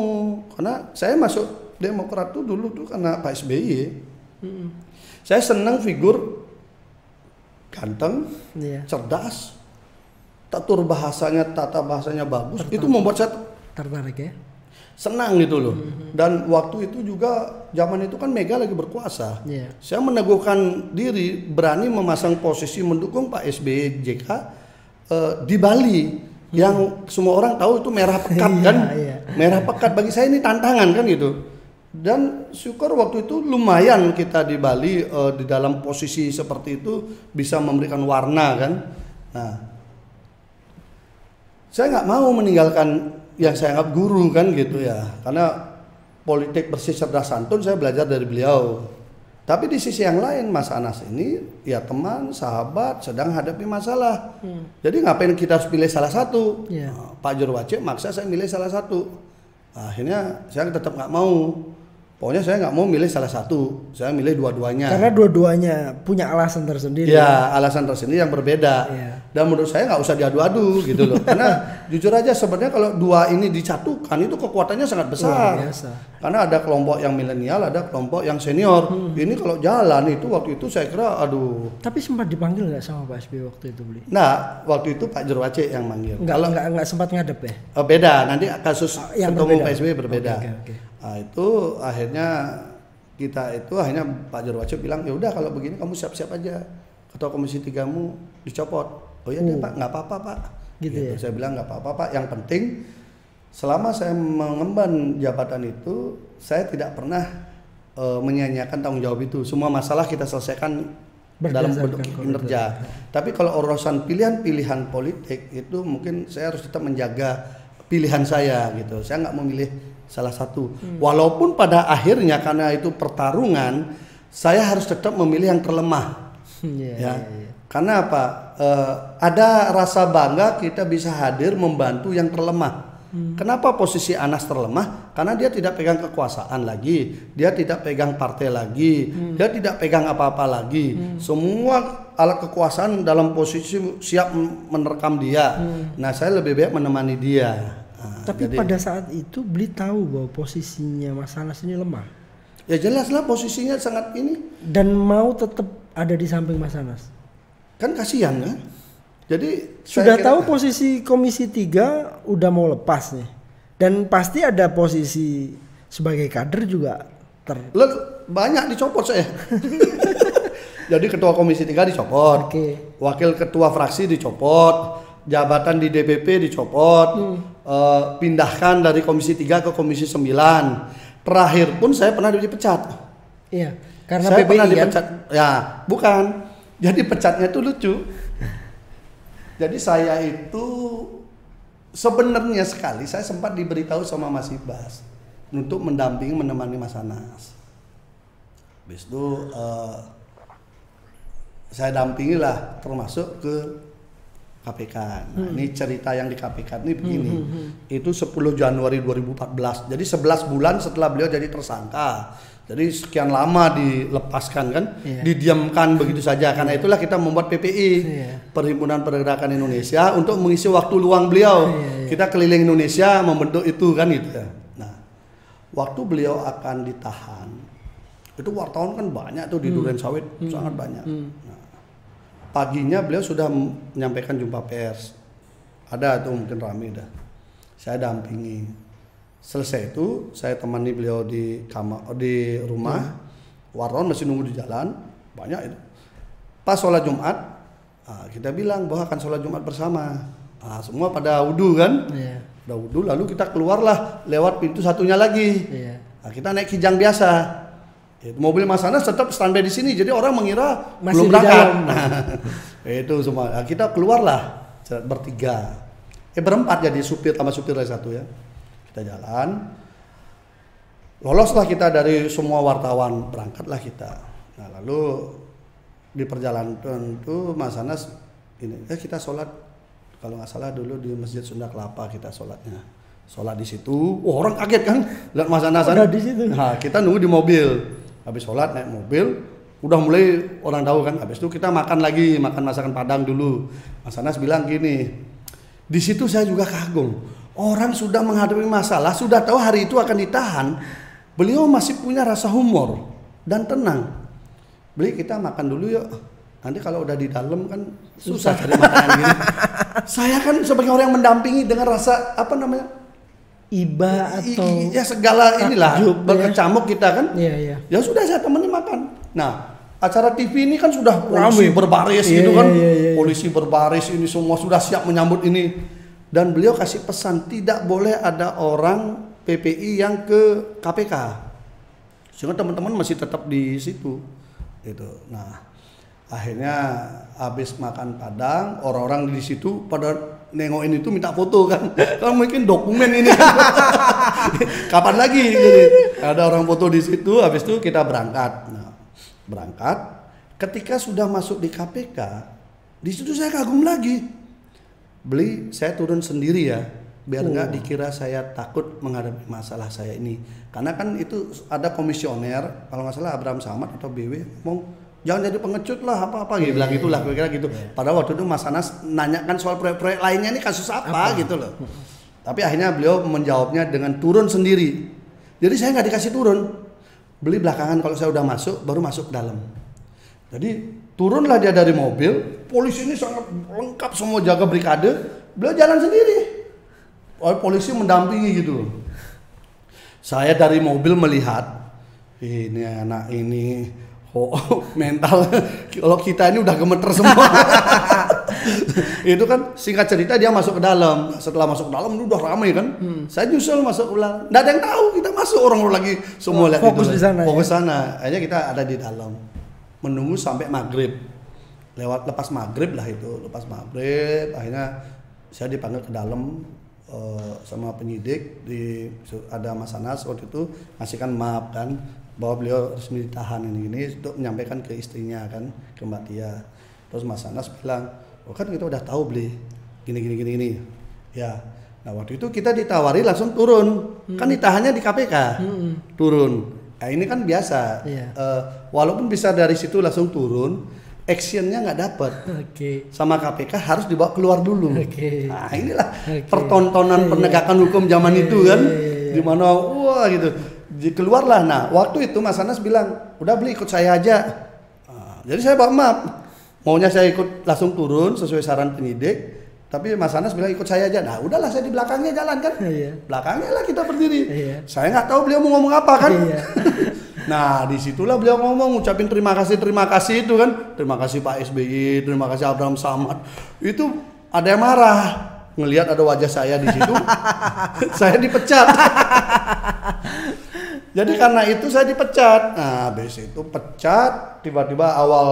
karena saya masuk Demokrat tuh dulu tuh karena Pak SBY. Saya senang figur ganteng, cerdas, tata bahasanya bagus. Itu membuat saya tertarik ya. Senang gitu loh. Dan waktu itu juga zaman itu kan Mega lagi berkuasa. Saya meneguhkan diri, berani memasang posisi mendukung Pak SBY JK di Bali, yang semua orang tahu itu merah pekat kan. Merah pekat bagi saya ini tantangan kan gitu. Dan syukur waktu itu lumayan kita di Bali di dalam posisi seperti itu bisa memberikan warna kan. Nah, saya nggak mau meninggalkan yang saya anggap guru kan gitu ya, karena politik bersih cerdas santun saya belajar dari beliau. Tapi di sisi yang lain Mas Anas ini ya teman, sahabat sedang hadapi masalah. Jadi ngapain kita harus pilih salah satu? Pak Jurwace maksa saya milih salah satu. Akhirnya saya tetap nggak mau. Pokoknya saya nggak mau milih salah satu, saya milih dua-duanya. Karena dua-duanya punya alasan tersendiri. Ya, alasan tersendiri yang berbeda. Dan menurut saya nggak usah diadu-adu gitu loh. Karena jujur aja sebenarnya kalau dua ini disatukan itu kekuatannya sangat besar. Karena ada kelompok yang milenial, ada kelompok yang senior. Ini kalau jalan itu waktu itu saya kira aduh. Tapi sempat dipanggil nggak sama Pak SBY waktu itu, Beli? Nah, waktu itu Pak Jurwace yang manggil. Nggak sempat ngadep ya? Beda, nanti kasus yang ketemu Pak SBY berbeda. Okay. Nah, itu akhirnya Pak Jurwace bilang ya udah kalau begini kamu siap-siap aja, ketua komisi 3-mu dicopot. Oh iya deh Pak, nggak apa-apa Pak. Gitu. Saya bilang nggak apa-apa Pak. Yang penting selama saya mengemban jabatan itu saya tidak pernah menyanyiakan tanggung jawab itu. Semua masalah kita selesaikan dalam bentuk kinerja. Tapi kalau urusan pilihan-pilihan politik itu mungkin saya harus tetap menjaga pilihan saya gitu. Saya nggak memilih salah satu. Walaupun pada akhirnya karena itu pertarungan, saya harus tetap memilih yang terlemah. Karena apa? Ada rasa bangga kita bisa hadir membantu yang terlemah. Kenapa posisi Anas terlemah? Karena dia tidak pegang kekuasaan lagi, dia tidak pegang partai lagi, dia tidak pegang apa-apa lagi. Semua alat kekuasaan dalam posisi siap menerkam dia. Nah, saya lebih baik menemani dia. Tapi pada saat itu Beli tahu bahwa posisinya Mas Anas ini lemah. Ya jelaslah posisinya sangat ini. Dan mau tetap ada di samping Mas Anas. Kan kasihan kan. Jadi sudah tahu posisi komisi 3 udah mau lepas nih. Dan pasti ada posisi sebagai kader juga banyak dicopot saya. Jadi ketua komisi 3 dicopot. Wakil ketua fraksi dicopot. Jabatan di DPP dicopot, pindahkan dari komisi 3 ke komisi 9. Terakhir pun saya pernah dipecat. Iya, karena saya PPI pernah dipecat. Kan? Ya, bukan. Jadi pecatnya itu lucu. Jadi saya itu sebenarnya sekali saya sempat diberitahu sama Mas Ibas untuk mendampingi menemani Mas Anas. Habis itu saya dampingi lah termasuk ke KPK. Nah, ini cerita yang di KPK ini begini. Itu 10 Januari 2014. Jadi 11 bulan setelah beliau jadi tersangka. Jadi sekian lama dilepaskan kan, didiamkan begitu saja. Karena itulah kita membuat PPI, Perhimpunan Pergerakan Indonesia, untuk mengisi waktu luang beliau. Kita keliling Indonesia membentuk itu kan gitu. Nah, waktu beliau akan ditahan, itu wartawan kan banyak tuh di Durensawit, sangat banyak. Nah, paginya beliau sudah menyampaikan jumpa pers. Ada tuh mungkin ramai dah. Saya dampingi. Selesai itu saya temani beliau di kamar, di rumah. Wartawan masih nunggu di jalan, banyak itu. Pas sholat Jumat, kita bilang bahwa akan sholat Jumat bersama. Semua pada wudhu kan? Udah wudhu, lalu kita keluarlah lewat pintu satunya lagi. Kita naik kijang biasa. Mobil Mas Anas tetap standby di sini, jadi orang mengira masih belum berangkat. Itu semua. Kita keluarlah bertiga, berempat jadi supir sama supir satu ya. Kita jalan, loloslah kita dari semua wartawan, berangkatlah kita. Nah lalu di perjalanan itu Mas Anas ini, kita sholat kalau nggak salah dulu di Masjid Sunda Kelapa kita sholatnya. Sholat di situ, orang kaget kan lihat Mas Anas di situ. Nah kita nunggu di mobil. Habis sholat naik mobil, udah mulai orang tahu kan. Habis itu kita makan lagi, makan masakan Padang dulu. Mas Anas bilang gini, di situ saya juga kagum. Orang sudah menghadapi masalah, sudah tahu hari itu akan ditahan, beliau masih punya rasa humor dan tenang. Beli kita makan dulu yuk. Nanti kalau udah di dalam kan susah cari makanan gini. Saya kan sebagai orang yang mendampingi dengan rasa apa namanya? Iba atau ya segala inilah berkecamuk kita kan. Ya sudah saya temani makan. Nah, acara TV ini kan sudah polisi berbaris gitu kan. Polisi berbaris ini semua sudah siap menyambut ini. Dan beliau kasih pesan tidak boleh ada orang PPI yang ke KPK. Sehingga teman-teman masih tetap di situ. Gitu. Nah, akhirnya habis makan Padang, orang-orang di situ pada nengokin itu minta foto kan. Kan mungkin dokumen ini. Kapan lagi? Jadi, ada orang foto di situ, habis itu kita berangkat. Nah, berangkat. Ketika sudah masuk di KPK, di situ saya kagum lagi. Saya turun sendiri ya, biar nggak dikira saya takut menghadapi masalah saya ini. Karena kan itu ada komisioner, kalau nggak salah Abraham Samad atau BW ngomong, jangan jadi pengecut lah apa-apa gitu, bilang gitulah kira-kira gitu. Padahal waktu itu Mas Anas nanyakan soal proyek-proyek lainnya ini kasus apa gitu loh. Tapi akhirnya beliau menjawabnya dengan turun sendiri. Jadi saya nggak dikasih turun. Beli belakangan kalau saya udah masuk, baru masuk ke dalam. Jadi turunlah dia dari mobil, polisi ini sangat lengkap semua jaga brigade, beliau jalan sendiri. Polisi mendampingi gitu. Saya dari mobil melihat, ini anak ini mental, kalau kita ini udah gemeter semua. Itu kan singkat cerita dia masuk ke dalam. Setelah masuk ke dalam itu udah ramai kan. Saya nyusul masuk ulang. Nggak ada yang tahu kita masuk, orang lagi semua lihat fokus di sana. Fokus sana. Akhirnya kita ada di dalam. Menunggu sampai maghrib. Lepas maghrib lah itu. Lepas maghrib akhirnya saya dipanggil ke dalam sama penyidik. Ada Mas Anas waktu itu ngasihkan map kan, bahwa beliau resmi ditahan ini untuk menyampaikan ke istrinya kan, ke Mbak Tia. Terus Mas Anas bilang, oh kan kita udah tahu beli gini. Ya, nah waktu itu kita ditawari langsung turun, kan ditahannya di KPK, turun. Nah ini kan biasa, walaupun bisa dari situ langsung turun, actionnya nggak dapat. Sama KPK harus dibawa keluar dulu. Nah inilah pertontonan penegakan hukum zaman itu kan, dimana wah gitu. Keluarlah. Nah waktu itu Mas Anas bilang, udah beli ikut saya aja. Nah, jadi saya bawa map. Maunya saya ikut langsung turun sesuai saran penyidik, tapi Mas Anas bilang ikut saya aja. Nah udahlah saya di belakangnya jalan kan, belakangnya lah kita berdiri. Saya nggak tahu beliau mau ngomong apa kan. Nah disitulah beliau ngomong, ngucapin terima kasih itu kan, terima kasih Pak SBY, terima kasih Abraham Samad. Itu ada yang marah ngelihat ada wajah saya di situ, saya dipecat. Jadi karena itu saya dipecat. Nah habis itu pecat, tiba-tiba awal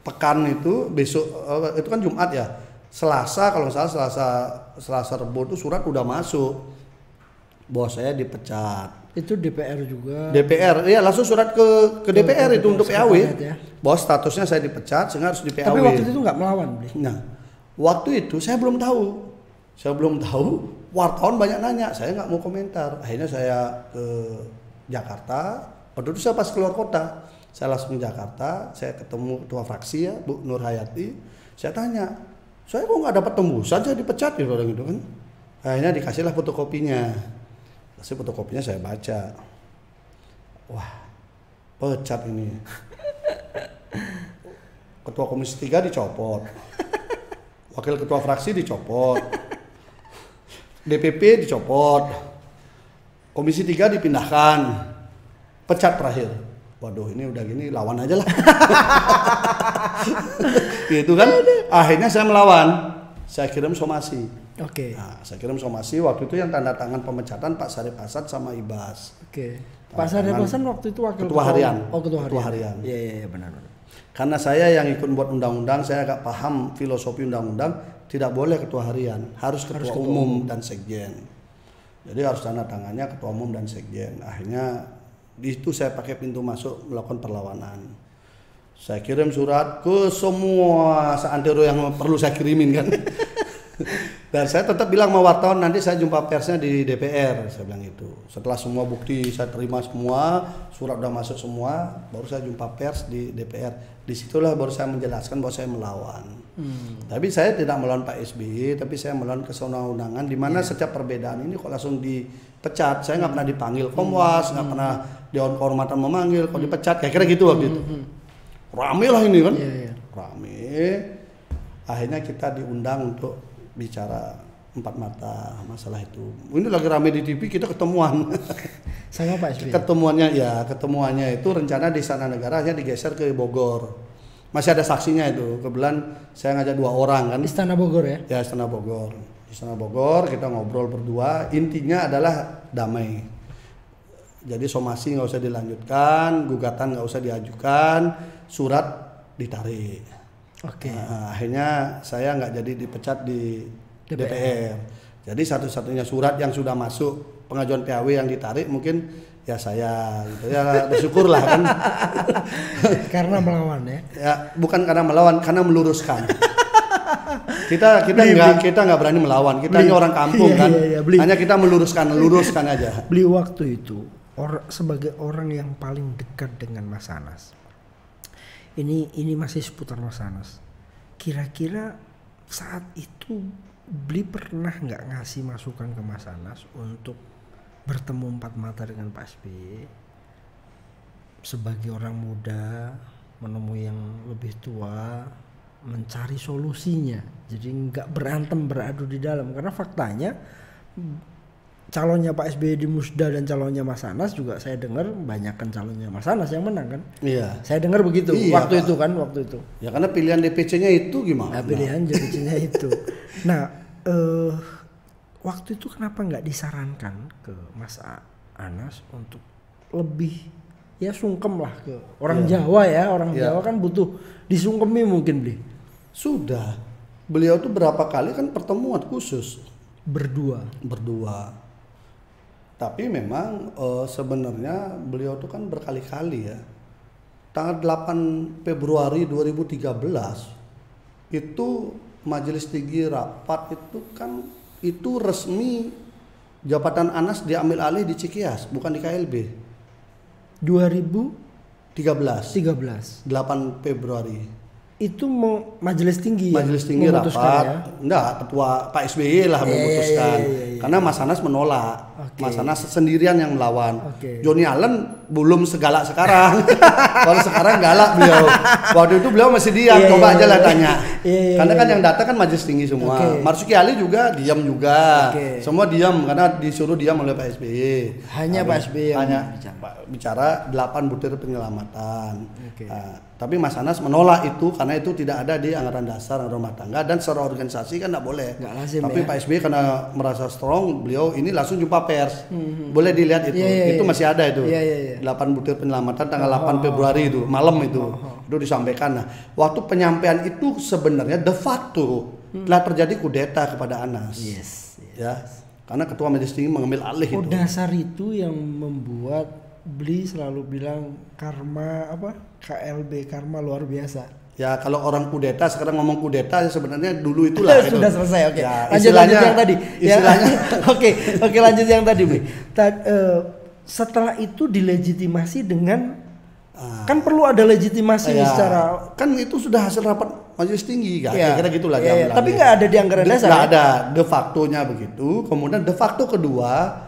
pekan itu, besok itu kan Jumat ya, Selasa kalau nggak salah, Selasa Rebo itu surat udah masuk bahwa saya dipecat. Itu DPR juga. DPR, iya langsung surat ke DPR itu untuk PAW ya. Bahwa statusnya saya dipecat sehingga harus di PAW. Tapi waktu itu nggak melawan. Nah waktu itu saya belum tahu. Wartawan banyak nanya, saya nggak mau komentar. Akhirnya saya ke Jakarta. Waktu itu saya pas keluar kota, saya langsung ke Jakarta. Saya ketemu ketua fraksi ya, Bu Nur Hayati. Saya tanya, saya kok nggak dapat tembusan, saya dipecat ya orang itu kan. Akhirnya dikasihlah fotokopinya. Kasih fotokopinya, saya baca. Wah, pecat ini. Ketua Komisi 3 dicopot. Wakil ketua fraksi dicopot. DPP dicopot. Komisi 3 dipindahkan. Pecat terakhir. Waduh, ini udah gini lawan aja lah. Gitu kan. Akhirnya saya melawan. Saya kirim somasi. Nah, saya kirim somasi waktu itu yang tanda tangan pemecatan Pak Sarip Hasan sama Ibas. Pak Sarip Hasan waktu itu wakil ketua harian. Ketua harian. Iya benar. Karena saya yang ikut buat undang-undang, saya agak paham filosofi undang-undang. Tidak boleh ketua harian, harus ketua umum dan sekjen. Jadi harus tanda tangannya ketua umum dan sekjen. Akhirnya di itu saya pakai pintu masuk melakukan perlawanan. Saya kirim surat ke semua seantero yang perlu saya kirimin kan. Dan saya tetap bilang sama wartawan, nanti saya jumpa persnya di DPR, saya bilang itu. Setelah semua bukti saya terima semua, surat udah masuk semua, baru saya jumpa pers di DPR. Disitulah baru saya menjelaskan bahwa saya melawan. Tapi saya tidak melawan Pak SBY, tapi saya melawan kesewenang-wenangan di mana setiap perbedaan ini kok langsung dipecat. Saya nggak pernah dipanggil Komwas, nggak pernah Dewan Kehormatan memanggil, kok dipecat, kayak kira gitu waktu itu. Rame lah ini kan, rame. Akhirnya kita diundang untuk bicara empat mata masalah itu. Ini lagi rame di TV, kita ketemuan. Sama Pak SBY. Ketemuannya itu rencana di Istana Negara hanya digeser ke Bogor. Masih ada saksinya itu. Kebetulan saya ngajak 2 orang kan. Istana Bogor ya? Ya, Istana Bogor. Istana Bogor kita ngobrol berdua. Intinya adalah damai. Jadi somasi nggak usah dilanjutkan, gugatan nggak usah diajukan, surat ditarik. Nah, akhirnya saya nggak jadi dipecat di DPR. Jadi satu-satunya surat yang sudah masuk pengajuan PAW yang ditarik mungkin ya saya gitu ya, bersyukurlah kan. Karena melawan ya. Ya bukan karena melawan, karena meluruskan. kita nggak berani melawan, kita ini orang kampung kan. Hanya kita luruskan aja. Beli waktu itu sebagai orang yang paling dekat dengan Mas Anas. Ini masih seputar Mas Anas. Kira-kira saat itu Beli pernah nggak ngasih masukan ke Mas Anas untuk bertemu empat mata dengan Pak SBY sebagai orang muda menemui yang lebih tua, mencari solusinya, jadi nggak berantem beradu di dalam, karena faktanya calonnya Pak SBY di Musda dan calonnya Mas Anas juga saya dengar banyakkan calonnya Mas Anas yang menang kan. Iya. Saya dengar begitu waktu itu. Ya karena pilihan DPC-nya itu gimana? Nah, pilihan DPC-nya itu. Nah, waktu itu kenapa nggak disarankan ke Mas Anas untuk lebih ya sungkem lah ke orang Jawa ya, Jawa kan butuh disungkemi mungkin Bli. Sudah. Beliau tuh berapa kali kan pertemuan khusus berdua. Tapi memang sebenarnya beliau tuh kan berkali-kali ya. Tanggal 8 Februari 2013 itu Majelis Tinggi rapat itu kan itu resmi jabatan Anas diambil alih di Cikias, bukan di KLB. 2013 8 Februari. Itu Majelis Tinggi rapat ya? Enggak, ketua Pak SBY lah memutuskan. Karena Mas Anas menolak. Mas Anas sendirian yang melawan. Johnny Allen belum segalak sekarang. Kalau sekarang galak beliau. Waktu itu beliau masih diam, coba aja lah tanya. Karena kan yang datang kan Majelis Tinggi semua. Marzuki Ali juga diam juga. Semua diam karena disuruh diam oleh Pak SBY. Hanya Pak SBY yang bicara 8 butir penyelamatan. Tapi Mas Anas menolak itu karena itu tidak ada di anggaran dasar rumah tangga dan secara organisasi kan tidak boleh. Tapi Pak SBY karena merasa strong, beliau ini langsung jumpa pers. Boleh dilihat itu. Itu masih ada itu. 8 butir penyelamatan tanggal 8 Februari itu, malam itu. Itu disampaikan. Nah, waktu penyampaian itu sebenarnya de facto telah terjadi kudeta kepada Anas. Ya. Karena ketua Majelis Tinggi mengambil alih itu. Dasar itu yang membuat Beli selalu bilang karma KLB karma luar biasa. Ya kalau orang kudeta sekarang ngomong kudeta ya sebenarnya dulu itulah itu. Sudah selesai, oke. Ya, lanjut yang tadi. Istilahnya. Oke, lanjut yang tadi, Beli. Setelah itu dilegitimasi dengan kan perlu ada legitimasi secara kan itu sudah hasil rapat Majelis Tinggi kan. Kira-kira gitulah tapi nggak ada di anggaran dasar. Nggak ada, de factonya begitu. Kemudian de facto kedua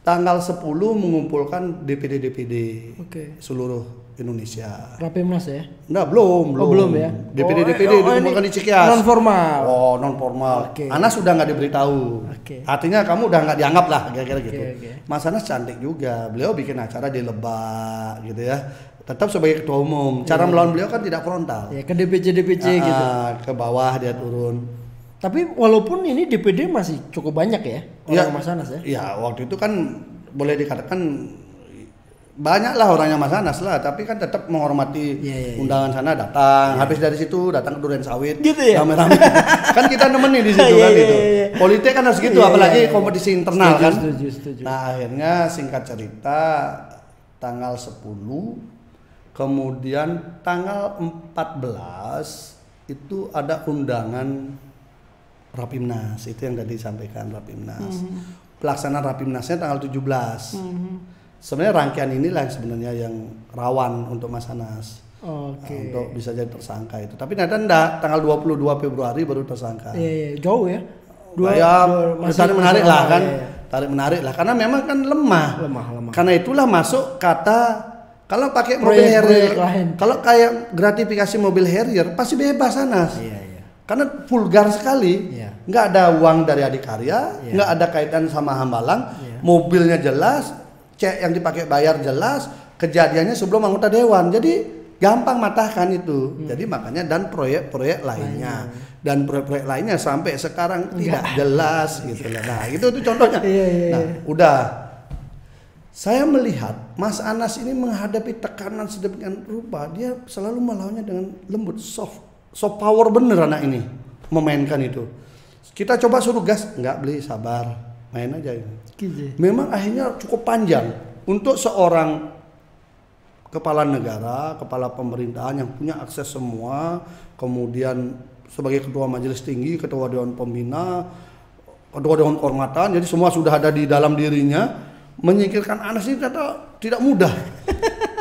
tanggal 10 mengumpulkan DPD seluruh Indonesia. Rapimnas ya? Enggak, belum ya. DPD dikumpulkan di Cikias. Non formal. Non formal. Anas sudah nggak diberitahu. Artinya kamu udah nggak dianggap lah kira-kira gitu. Mas Anas cantik juga. Beliau bikin acara di Lebak gitu ya. Tetap sebagai ketua umum. Cara melawan beliau kan tidak frontal. Ya, ke DPC gitu. Ke bawah dia turun. Tapi walaupun ini DPD masih cukup banyak ya orang Mas Anas ya. Iya, waktu itu kan boleh dikatakan banyak lah orangnya Mas Anas lah, tapi kan tetap menghormati undangan sana datang. Habis dari situ datang ke Duren Sawit. Gitu ya. Rame-rame. Kan kita nemenin di situ kan itu. Politik kan harus gitu, apalagi kompetisi internal kan. Setuju. Nah, akhirnya singkat cerita tanggal 10 kemudian tanggal 14 itu ada undangan Rapimnas, itu yang tadi disampaikan Rapimnas. Pelaksanaan Rapimnasnya tanggal 17. Sebenarnya rangkaian inilah sebenarnya yang rawan untuk Mas Anas. Untuk bisa jadi tersangka itu. Tapi ternyata enggak, tanggal 22 Februari baru tersangka. Jauh ya. Tarik menarik lah kan. Tarik menarik lah karena memang kan lemah. Karena itulah masuk kata kalau pakai mobil Harrier, kalau kayak gratifikasi mobil Harrier pasti bebas Anas. Karena vulgar sekali, nggak ada uang dari adikarya, nggak ada kaitan sama Hambalang, mobilnya jelas, cek yang dipakai bayar jelas, kejadiannya sebelum anggota dewan, jadi gampang matahkan itu. Jadi makanya dan proyek-proyek lainnya, sampai sekarang tidak jelas gitu lah. Nah itu contohnya. Nah udah, saya melihat Mas Anas ini menghadapi tekanan sedemikian rupa, dia selalu melawannya dengan lembut, soft power bener anak ini memainkan itu. Kita coba suruh gas, nggak Beli, sabar, main aja ini. Memang akhirnya cukup panjang untuk seorang kepala negara, kepala pemerintahan yang punya akses semua, kemudian sebagai ketua majelis tinggi, ketua dewan pembina, ketua dewan kehormatan, jadi semua sudah ada di dalam dirinya. Menyingkirkan Anas ini tidak mudah.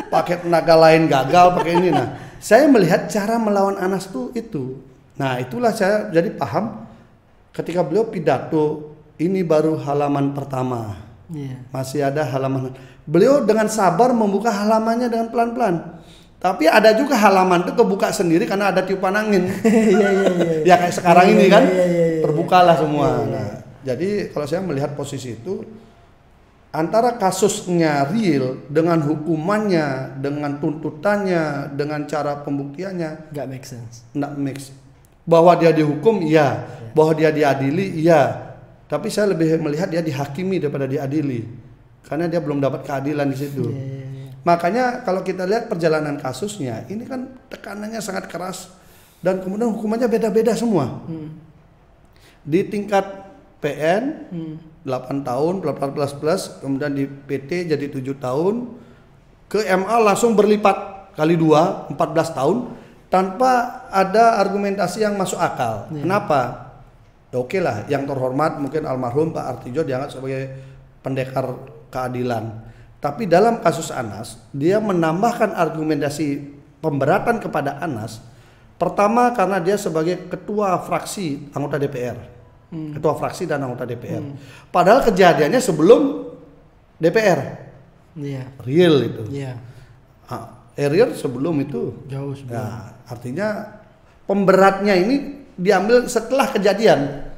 Pakai tenaga lain gagal, pakai ini. Nah, saya melihat cara melawan Anas itu. Nah, itulah saya jadi paham ketika beliau pidato, ini baru halaman pertama. Masih ada halaman. Beliau dengan sabar membuka halamannya dengan pelan-pelan. Tapi ada juga halaman itu kebuka sendiri karena ada tiupan angin. Ya kayak sekarang ini kan, terbukalah semua. Nah, jadi kalau saya melihat posisi itu, antara kasusnya real dengan hukumannya, dengan tuntutannya, dengan cara pembuktiannya, nggak make sense. Nggak make sense. Bahwa dia dihukum, iya. Bahwa dia diadili, iya. Tapi saya lebih melihat dia dihakimi daripada diadili, karena dia belum dapat keadilan di situ. Makanya kalau kita lihat perjalanan kasusnya, ini kan tekanannya sangat keras dan kemudian hukumannya beda-beda semua. Di tingkat PN 8 tahun, 18 plus, kemudian di PT jadi 7 tahun, ke MA langsung berlipat kali 2, 14 tahun tanpa ada argumentasi yang masuk akal. Kenapa? Ya oke lah, yang terhormat mungkin almarhum Pak Artijo dianggap sebagai pendekar keadilan. Tapi dalam kasus Anas, dia menambahkan argumentasi pemberatan kepada Anas. Pertama karena dia sebagai ketua fraksi anggota DPR. Ketua fraksi dan anggota DPR. Padahal kejadiannya sebelum DPR. Real itu. Real sebelum itu. Jauh sebelum. Nah, artinya pemberatnya ini diambil setelah kejadian.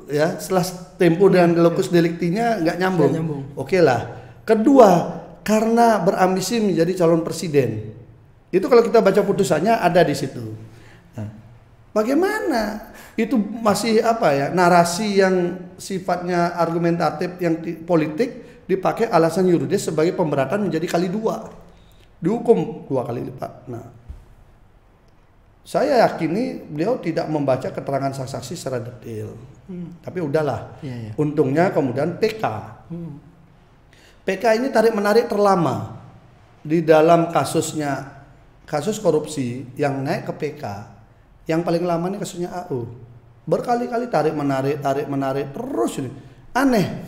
Ya, setelah tempo dan locus delictinya nggak nyambung. Oke lah. Kedua, karena berambisi menjadi calon presiden. Itu kalau kita baca putusannya ada di situ. Nah, bagaimana? Itu masih apa ya? Narasi yang sifatnya argumentatif yang politik dipakai alasan yuridis sebagai pemberatan menjadi kali 2. Dihukum 2 kali lipat. Nah, saya yakini beliau tidak membaca keterangan saksi secara detail. Tapi udahlah. Untungnya kemudian PK. PK ini tarik-menarik terlama di dalam kasusnya, kasus korupsi yang naik ke PK. Yang paling lama ini kasusnya AU. Berkali-kali tarik-menarik terus ini. Aneh.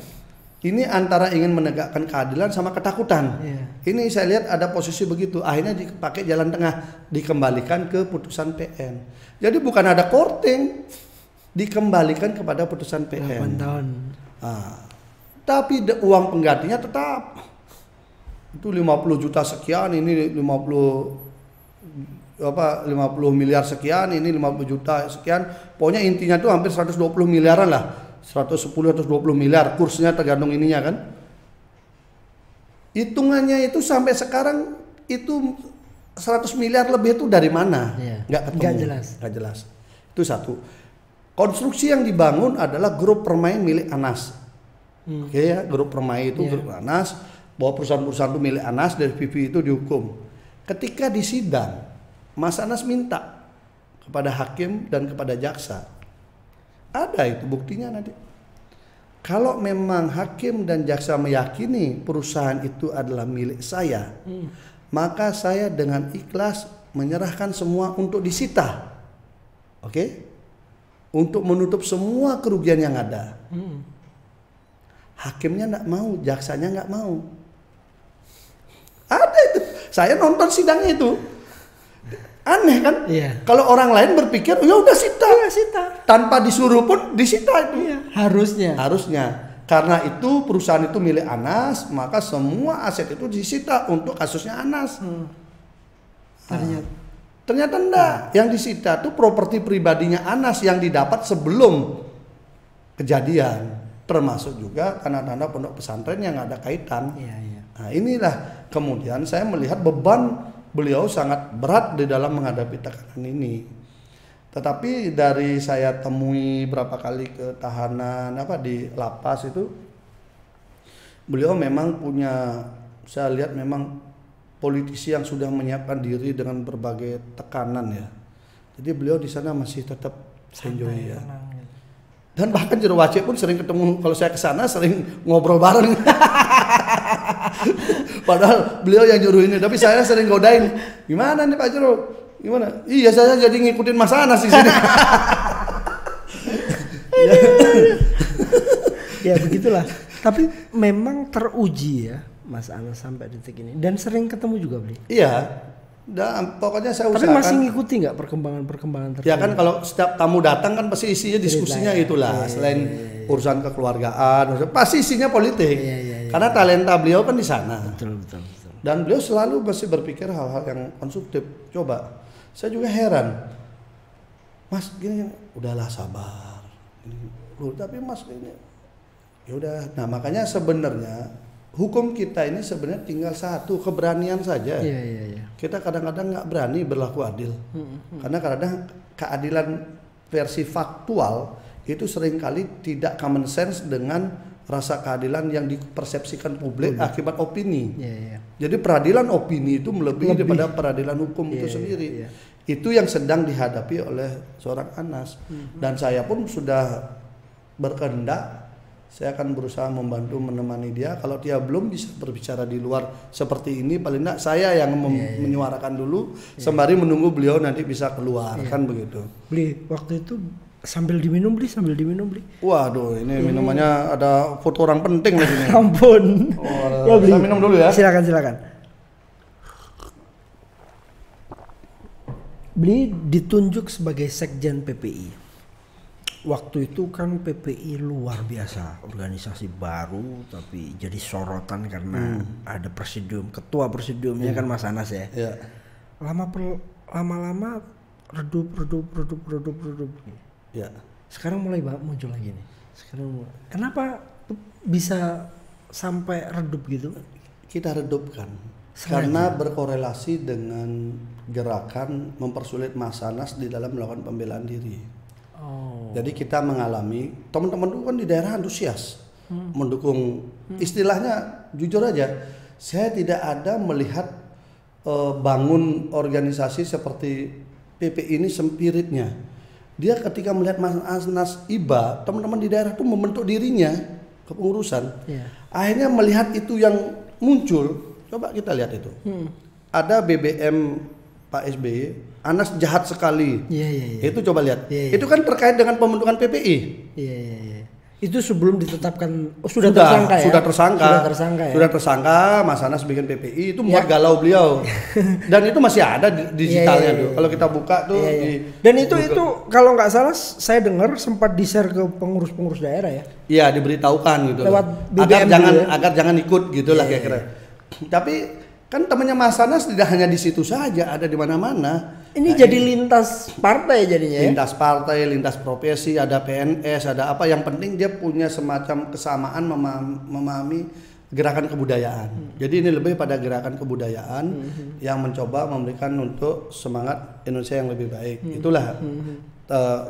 Ini antara ingin menegakkan keadilan sama ketakutan. Ini saya lihat ada posisi begitu. Akhirnya dipakai jalan tengah, dikembalikan ke putusan PN. Jadi bukan ada courting, dikembalikan kepada putusan PN. 8 tahun. Nah, tapi uang penggantinya tetap. Itu 50 juta sekian, ini 50 miliar sekian, ini 50 juta sekian. Pokoknya intinya tuh hampir 120 miliaran lah. 110 atau 20 miliar kursnya tergantung ininya kan. Hitungannya itu sampai sekarang itu 100 miliar lebih itu dari mana? Nggak jelas. Itu satu. Konstruksi yang dibangun adalah grup permain milik Anas. Oke ya, grup permain itu grup Anas, bahwa perusahaan-perusahaan itu milik Anas, dari PP itu dihukum. Ketika di sidang, Mas Anas minta kepada hakim dan kepada jaksa. Ada itu buktinya nanti. Kalau memang hakim dan jaksa meyakini perusahaan itu adalah milik saya, maka saya dengan ikhlas menyerahkan semua untuk disita. Oke? Untuk menutup semua kerugian yang ada. Hakimnya nggak mau, jaksanya nggak mau. Ada itu. Saya nonton sidangnya itu. Aneh kan? Kalau orang lain berpikir, ya udah sita. Tanpa disuruh pun disita itu. Harusnya. Karena itu perusahaan itu milik Anas, maka semua aset itu disita untuk kasusnya Anas. Ternyata enggak. Yang disita itu properti pribadinya Anas yang didapat sebelum kejadian. Termasuk juga tanda-tanda pondok pesantren yang ada kaitan. Nah, inilah kemudian saya melihat beban beliau sangat berat di dalam menghadapi tekanan ini. Tetapi dari saya temui berapa kali ke tahanan di lapas itu, beliau memang punya, saya lihat memang politisi yang sudah menyiapkan diri dengan berbagai tekanan ya. Jadi beliau di sana masih tetap enjoy ya. Dan bahkan Jero Wacik pun sering ketemu, kalau saya ke sana sering ngobrol bareng. Padahal beliau yang nyuruh ini, tapi saya sering godain. Gimana nih Pak Jero? Gimana? Iya, saya jadi ngikutin Mas Anas di sini. Ya begitulah. Tapi memang teruji ya Mas Anas sampai detik ini. Dan sering ketemu juga beli. Iya. Dan pokoknya saya tapi usahakan. Masih ngikuti nggak perkembangan terkini? Ya kan kalau setiap tamu datang kan pasti isinya diskusinya itulah. Selain urusan kekeluargaan, pasti isinya politik. Karena talenta beliau kan di sana. Betul. Dan beliau selalu masih berpikir hal-hal yang konstruktif. Coba, saya juga heran. Mas gini, udahlah sabar. Loh, tapi Mas ini, ya udah. Nah makanya sebenarnya hukum kita ini sebenarnya tinggal satu, keberanian saja. Iya. Kita kadang-kadang nggak berani berlaku adil. Karena kadang keadilan versi faktual itu seringkali tidak common sense dengan rasa keadilan yang dipersepsikan publik akibat opini. Jadi peradilan opini itu melebihi daripada peradilan hukum itu sendiri. Itu yang sedang dihadapi oleh seorang Anas. Dan saya pun sudah berkehendak, saya akan berusaha membantu menemani dia. Kalau dia belum bisa berbicara di luar seperti ini, paling tidak saya yang menyuarakan dulu, sembari menunggu beliau nanti bisa keluar, kan begitu. Beli waktu itu sambil diminum beli. Waduh, ini minumannya ada foto orang penting lagi nih. Ampun. Ya beli. Kita minum dulu ya. Silakan. Beli ditunjuk sebagai Sekjen PPI. Waktu itu kan PPI luar biasa, organisasi baru tapi jadi sorotan karena ada presidium, ketua presidiumnya kan Mas Anas ya. Lama-lama redup. Ya. Sekarang mulai muncul lagi nih. Kenapa bisa sampai redup gitu? Kita redupkan. Karena berkorelasi dengan gerakan mempersulit Mas Anas di dalam melakukan pembelaan diri. Jadi kita mengalami teman-teman itu kan di daerah antusias mendukung. Istilahnya jujur aja, saya tidak ada melihat bangun organisasi seperti PPI ini spiritnya. Dia ketika melihat Mas Anas iba, teman-teman di daerah itu membentuk dirinya kepengurusan. Akhirnya melihat itu yang muncul. Coba kita lihat itu. Ada BBM Pak SBY, Anas jahat sekali. Itu coba lihat. Itu kan terkait dengan pembentukan PPI. Itu sebelum ditetapkan. Sudah tersangka ya? Sudah tersangka. Mas Anas bikin PPI itu buat galau beliau. Dan itu masih ada digitalnya tuh. Kalau kita buka tuh. Dan itu kalau nggak salah saya dengar sempat di-share ke pengurus-pengurus daerah ya. Iya, diberitahukan gitu. Lewat BBM agar jangan ikut gitulah kira-kira. Tapi kan temannya Mas Anas tidak hanya di situ saja, ada di mana-mana. Ini jadi lintas partai jadinya ya? Lintas partai, lintas profesi, ada PNS, ada apa. Yang penting dia punya semacam kesamaan memahami gerakan kebudayaan. Jadi ini lebih pada gerakan kebudayaan yang mencoba memberikan untuk semangat Indonesia yang lebih baik. Itulah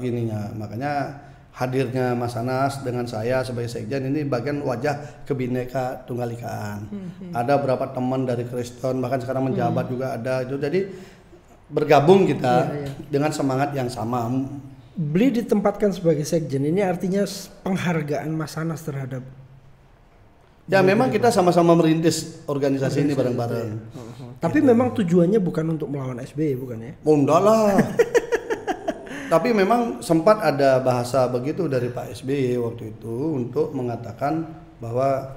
ininya. Makanya hadirnya Mas Anas dengan saya sebagai sekjen ini bagian wajah Kebineka Tunggal Ikaan. Ada beberapa teman dari Kristen bahkan sekarang menjabat juga ada itu. Jadi bergabung kita dengan semangat yang sama. Beli ditempatkan sebagai sekjen ini artinya penghargaan Mas Anas terhadap. Ya memang kita sama-sama merintis organisasi ini bareng-bareng. Tapi memang tujuannya bukan untuk melawan SBY bukan ya? Oh enggak lah. Tapi memang sempat ada bahasa begitu dari Pak SBY waktu itu untuk mengatakan bahwa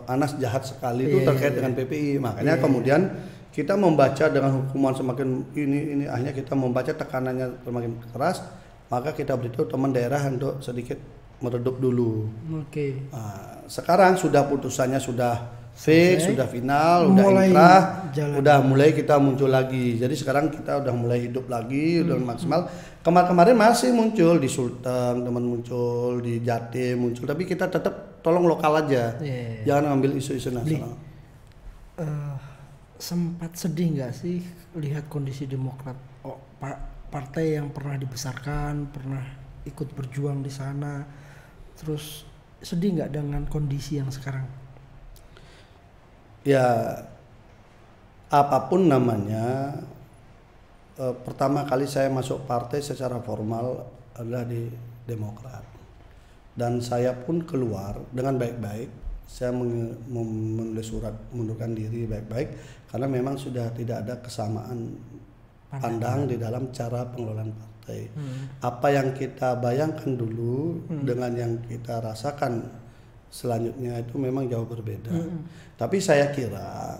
Anas jahat sekali itu terkait dengan PPI. Makanya kemudian kita membaca dengan hukuman semakin ini akhirnya kita membaca tekanannya semakin keras, maka kita beritahu teman daerah untuk sedikit meredup dulu. Nah, sekarang sudah putusannya sudah fix, sudah final, udah inkrah, udah mulai kita muncul lagi. Jadi sekarang kita udah mulai hidup lagi, udah maksimal. Kemarin masih muncul di Sulteng, teman muncul di Jatim muncul, tapi kita tetap tolong lokal aja, jangan ngambil isu-isu nasional. Sempat sedih nggak sih lihat kondisi Demokrat, partai yang pernah dibesarkan, pernah ikut berjuang di sana, terus sedih nggak dengan kondisi yang sekarang? Ya apapun namanya, pertama kali saya masuk partai secara formal adalah di Demokrat, dan saya pun keluar dengan baik-baik. saya menulis surat mundurkan diri baik-baik karena memang sudah tidak ada kesamaan pandang di dalam cara pengelolaan partai. Apa yang kita bayangkan dulu dengan yang kita rasakan selanjutnya itu memang jauh berbeda. Tapi saya kira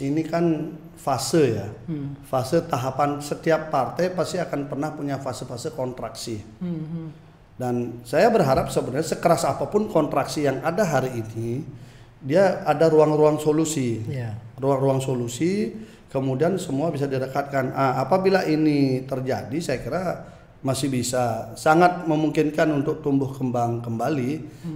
ini kan fase ya, fase tahapan. Setiap partai pasti akan pernah punya fase-fase kontraksi. Dan saya berharap sebenarnya sekeras apapun kontraksi yang ada hari ini, dia ada ruang-ruang solusi, ruang-ruang solusi, kemudian semua bisa direkatkan. Apabila ini terjadi, saya kira masih bisa sangat memungkinkan untuk tumbuh kembang kembali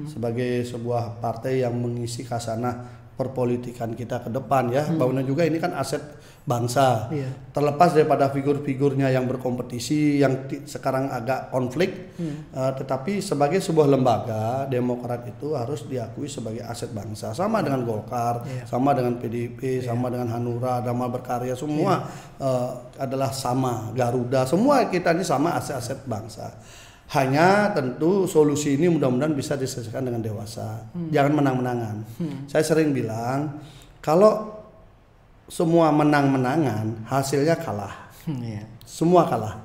sebagai sebuah partai yang mengisi khasanah perpolitikan kita ke depan ya. Bahwa juga ini kan aset bangsa. Terlepas daripada figur-figurnya yang berkompetisi yang sekarang agak konflik, tetapi sebagai sebuah lembaga Demokrat itu harus diakui sebagai aset bangsa. Sama dengan Golkar, sama dengan PDIP, sama dengan Hanura, Damai Berkarya, semua adalah sama. Garuda, semua kita ini sama aset-aset bangsa. Hanya tentu solusi ini mudah-mudahan bisa diselesaikan dengan dewasa. Jangan menang-menangan. Saya sering bilang kalau semua menang-menangan hasilnya kalah. Semua kalah.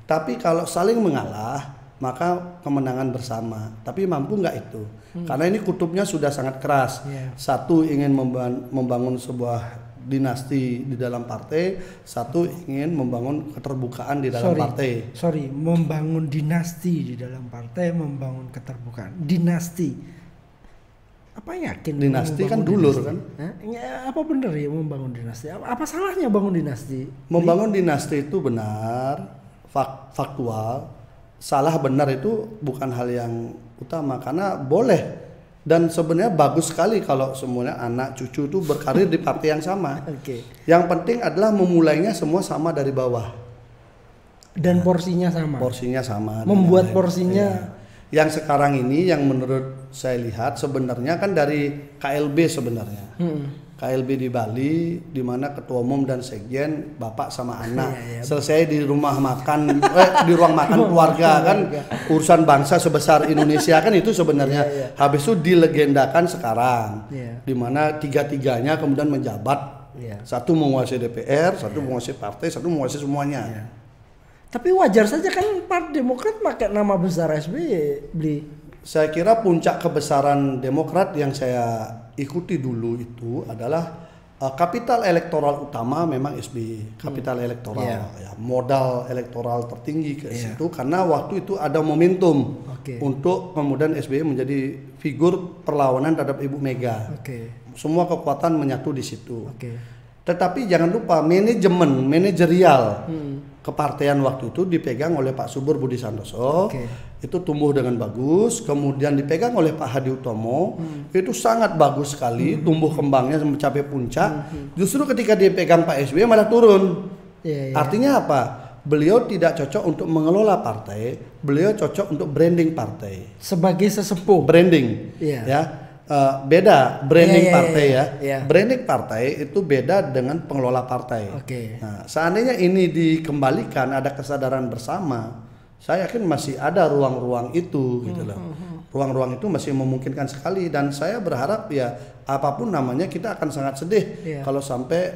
Tapi kalau saling mengalah maka kemenangan bersama. Tapi mampu nggak itu? Karena ini kutubnya sudah sangat keras. Satu ingin membangun sebuah dinasti di dalam partai, satu ingin membangun keterbukaan di dalam partai. Membangun dinasti di dalam partai, membangun keterbukaan. Dinasti. Apa yakin? Dinasti kan dulur kan? Ya, apa benar ya membangun dinasti? Apa salahnya bangun dinasti? Membangun dinasti itu benar, faktual. Salah benar itu bukan hal yang utama karena boleh. Dan sebenarnya bagus sekali kalau semuanya anak cucu itu berkarir di partai yang sama. Yang penting adalah memulainya semua sama dari bawah. Dan porsinya sama. Porsinya sama. Membuat porsinya. Yang sekarang ini yang menurut saya lihat sebenarnya kan dari KLB sebenarnya. KLB di Bali, di mana ketua umum dan sekjen bapak sama anak selesai di rumah makan, di ruang makan keluarga kan, urusan bangsa sebesar Indonesia kan itu sebenarnya. Habis itu dilegendakan sekarang, di mana tiga-tiganya kemudian menjabat, satu menguasai DPR, satu menguasai partai, satu menguasai semuanya. Tapi wajar saja kan Partai Demokrat pakai nama besar SBY, Bli. Saya kira puncak kebesaran Demokrat yang saya ikuti dulu itu adalah kapital elektoral utama memang SBY, kapital elektoral, ya, modal elektoral tertinggi ke situ karena waktu itu ada momentum untuk kemudian SBY menjadi figur perlawanan terhadap Ibu Mega. Semua kekuatan menyatu di situ. Tetapi jangan lupa manajemen manajerial kepartaian waktu itu dipegang oleh Pak Subur Budi Santoso. Itu tumbuh dengan bagus, kemudian dipegang oleh Pak Hadi Utomo, itu sangat bagus sekali, tumbuh kembangnya mencapai puncak. Justru ketika dipegang Pak SBY malah turun. Artinya apa? Beliau tidak cocok untuk mengelola partai, beliau cocok untuk branding partai. Sebagai sesepuh. Branding, beda branding partai ya. Branding partai itu beda dengan pengelola partai. Nah, seandainya ini dikembalikan, ada kesadaran bersama, saya yakin masih ada ruang-ruang itu gitu loh. Ruang-ruang itu masih memungkinkan sekali dan saya berharap ya apapun namanya kita akan sangat sedih kalau sampai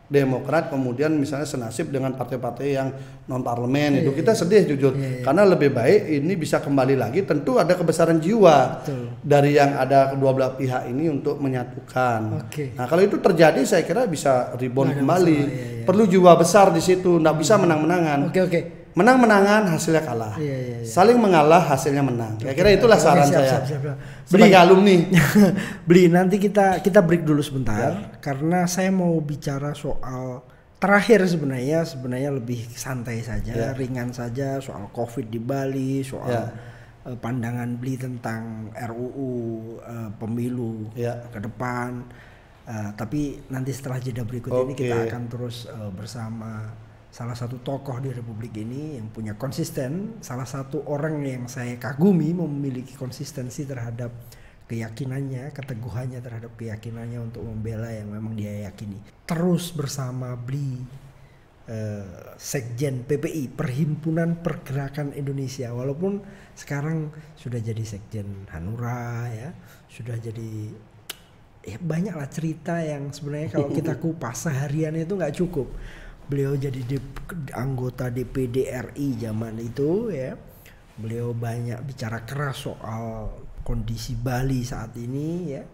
Demokrat kemudian misalnya senasib dengan partai-partai yang non parlemen itu kita sedih jujur karena lebih baik ini bisa kembali lagi, tentu ada kebesaran jiwa dari yang ada kedua belah pihak ini untuk menyatukan. Nah kalau itu terjadi saya kira bisa rebound kembali. Perlu jiwa besar di situ, nggak bisa menang-menangan. Menang-menangan hasilnya kalah, saling mengalah hasilnya menang. Kira-kira itulah saran saya sebagai alumni. Bli, nanti kita break dulu sebentar karena saya mau bicara soal terakhir sebenarnya lebih santai saja, ringan saja, soal COVID di Bali, soal pandangan Bli tentang RUU pemilu ke depan. Tapi nanti setelah jeda berikut ini kita akan terus bersama salah satu tokoh di Republik ini yang punya konsisten, salah satu orang yang saya kagumi memiliki konsistensi terhadap keyakinannya, keteguhannya terhadap keyakinannya untuk membela yang memang dia yakini. Terus bersama Bli Sekjen PPI, Perhimpunan Pergerakan Indonesia, walaupun sekarang sudah jadi Sekjen Hanura ya, sudah jadi banyak lah cerita yang sebenarnya kalau kita kupas sehariannya itu nggak cukup. Beliau jadi anggota DPD RI zaman itu ya, beliau banyak bicara keras soal kondisi Bali saat ini ya.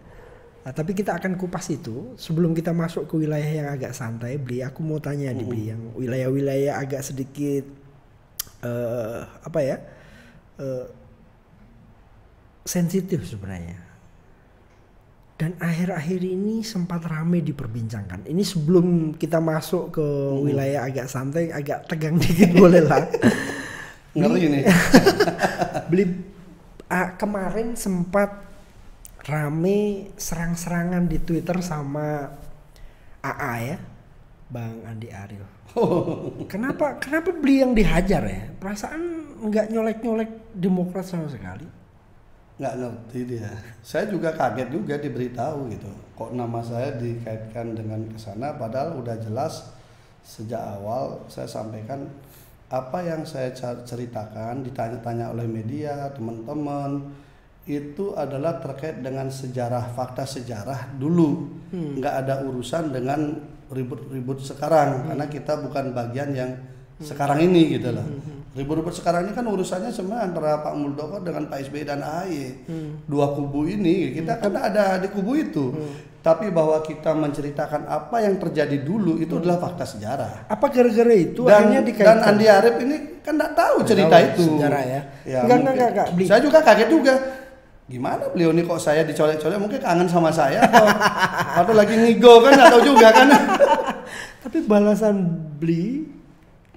Nah, tapi kita akan kupas itu sebelum kita masuk ke wilayah yang agak santai. Beli, aku mau tanya di Beli yang wilayah-wilayah agak sedikit sensitif sebenarnya. Dan akhir-akhir ini sempat ramai diperbincangkan. Ini sebelum kita masuk ke wilayah agak santai, agak tegang dikit boleh lah. Ngeri nih. Beli kemarin sempat rame serang-serangan di Twitter sama AA ya, Bang Andi Arief. Kenapa beli yang dihajar ya? Perasaan nggak nyolek-nyolek Demokrat sama sekali. Nggak ngerti dia. Saya juga kaget juga diberitahu gitu. Kok nama saya dikaitkan dengan kesana, padahal udah jelas sejak awal saya sampaikan apa yang saya ceritakan, ditanya-tanya oleh media, teman-teman. Itu adalah terkait dengan sejarah, fakta sejarah dulu, nggak ada urusan dengan ribut-ribut sekarang, karena kita bukan bagian yang sekarang ini gitu loh. Ribut-ribut sekarang ini kan urusannya semua antara Pak Muldoko dengan Pak SBY dan AHY. Dua kubu ini kita kan ada di kubu itu. Tapi bahwa kita menceritakan apa yang terjadi dulu itu adalah fakta sejarah. Apa gara-gara itu dan Andi Arief ini kan nggak tahu cerita itu. Sejarah ya. Enggak. Saya juga kaget juga. Gimana beliau nih kok saya dicolek-colek, mungkin kangen sama saya atau lagi ngigo kan, atau juga kan. Tapi balasan Bli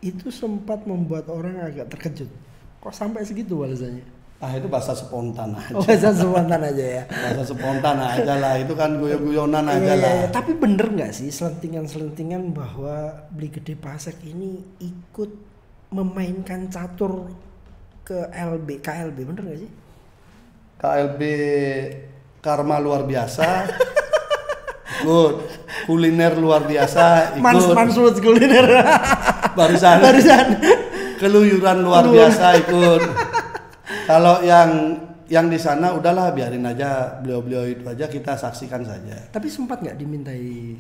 itu sempat membuat orang agak terkejut. Kok sampai segitu balasannya? Itu bahasa spontan aja. Bahasa spontan aja ya. Bahasa spontan aja lah, itu kan guyon-guyonan aja lah. Tapi bener nggak sih selentingan-selentingan bahwa Bli Gede Pasek ini ikut memainkan catur ke KLB, bener nggak sih? KLB Karma luar biasa, ikut. Kuliner luar biasa, ikut. Mansut kuliner. Barusan. Keluyuran luar biasa, ikut. Kalau yang di sana udahlah biarin aja, beliau-beliau itu aja, kita saksikan saja. Tapi sempat nggak dimintai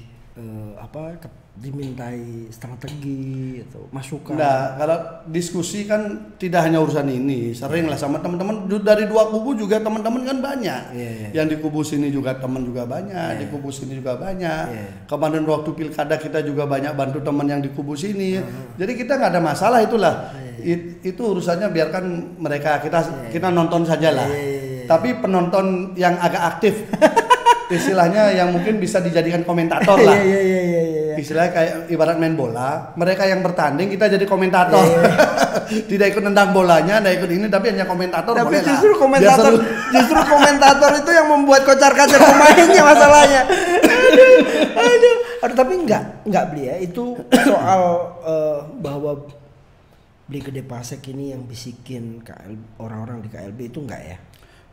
dimintai strategi atau masukan? Nah, kalau diskusi kan tidak hanya urusan ini, sering lah sama teman-teman dari dua kubu juga, teman-teman kan banyak. Yang di kubu sini juga teman juga banyak, di kubu sini juga banyak. Kemarin waktu pilkada kita juga banyak bantu teman yang di kubu sini. Jadi kita nggak ada masalah itulah. Itu urusannya biarkan mereka, kita nonton saja lah. Tapi penonton yang agak aktif. Istilahnya yang mungkin bisa dijadikan komentator lah. Istilahnya kayak ibarat main bola, mereka yang bertanding kita jadi komentator. Tidak ikut nendang bolanya, tidak ikut ini, tapi hanya komentator. Tapi justru komentator itu yang membuat kocar-kacir pemainnya masalahnya. Aduh, tapi enggak Beli ya, itu soal bahwa Bli Gede Pasek ini yang bisikin orang-orang di KLB itu enggak ya?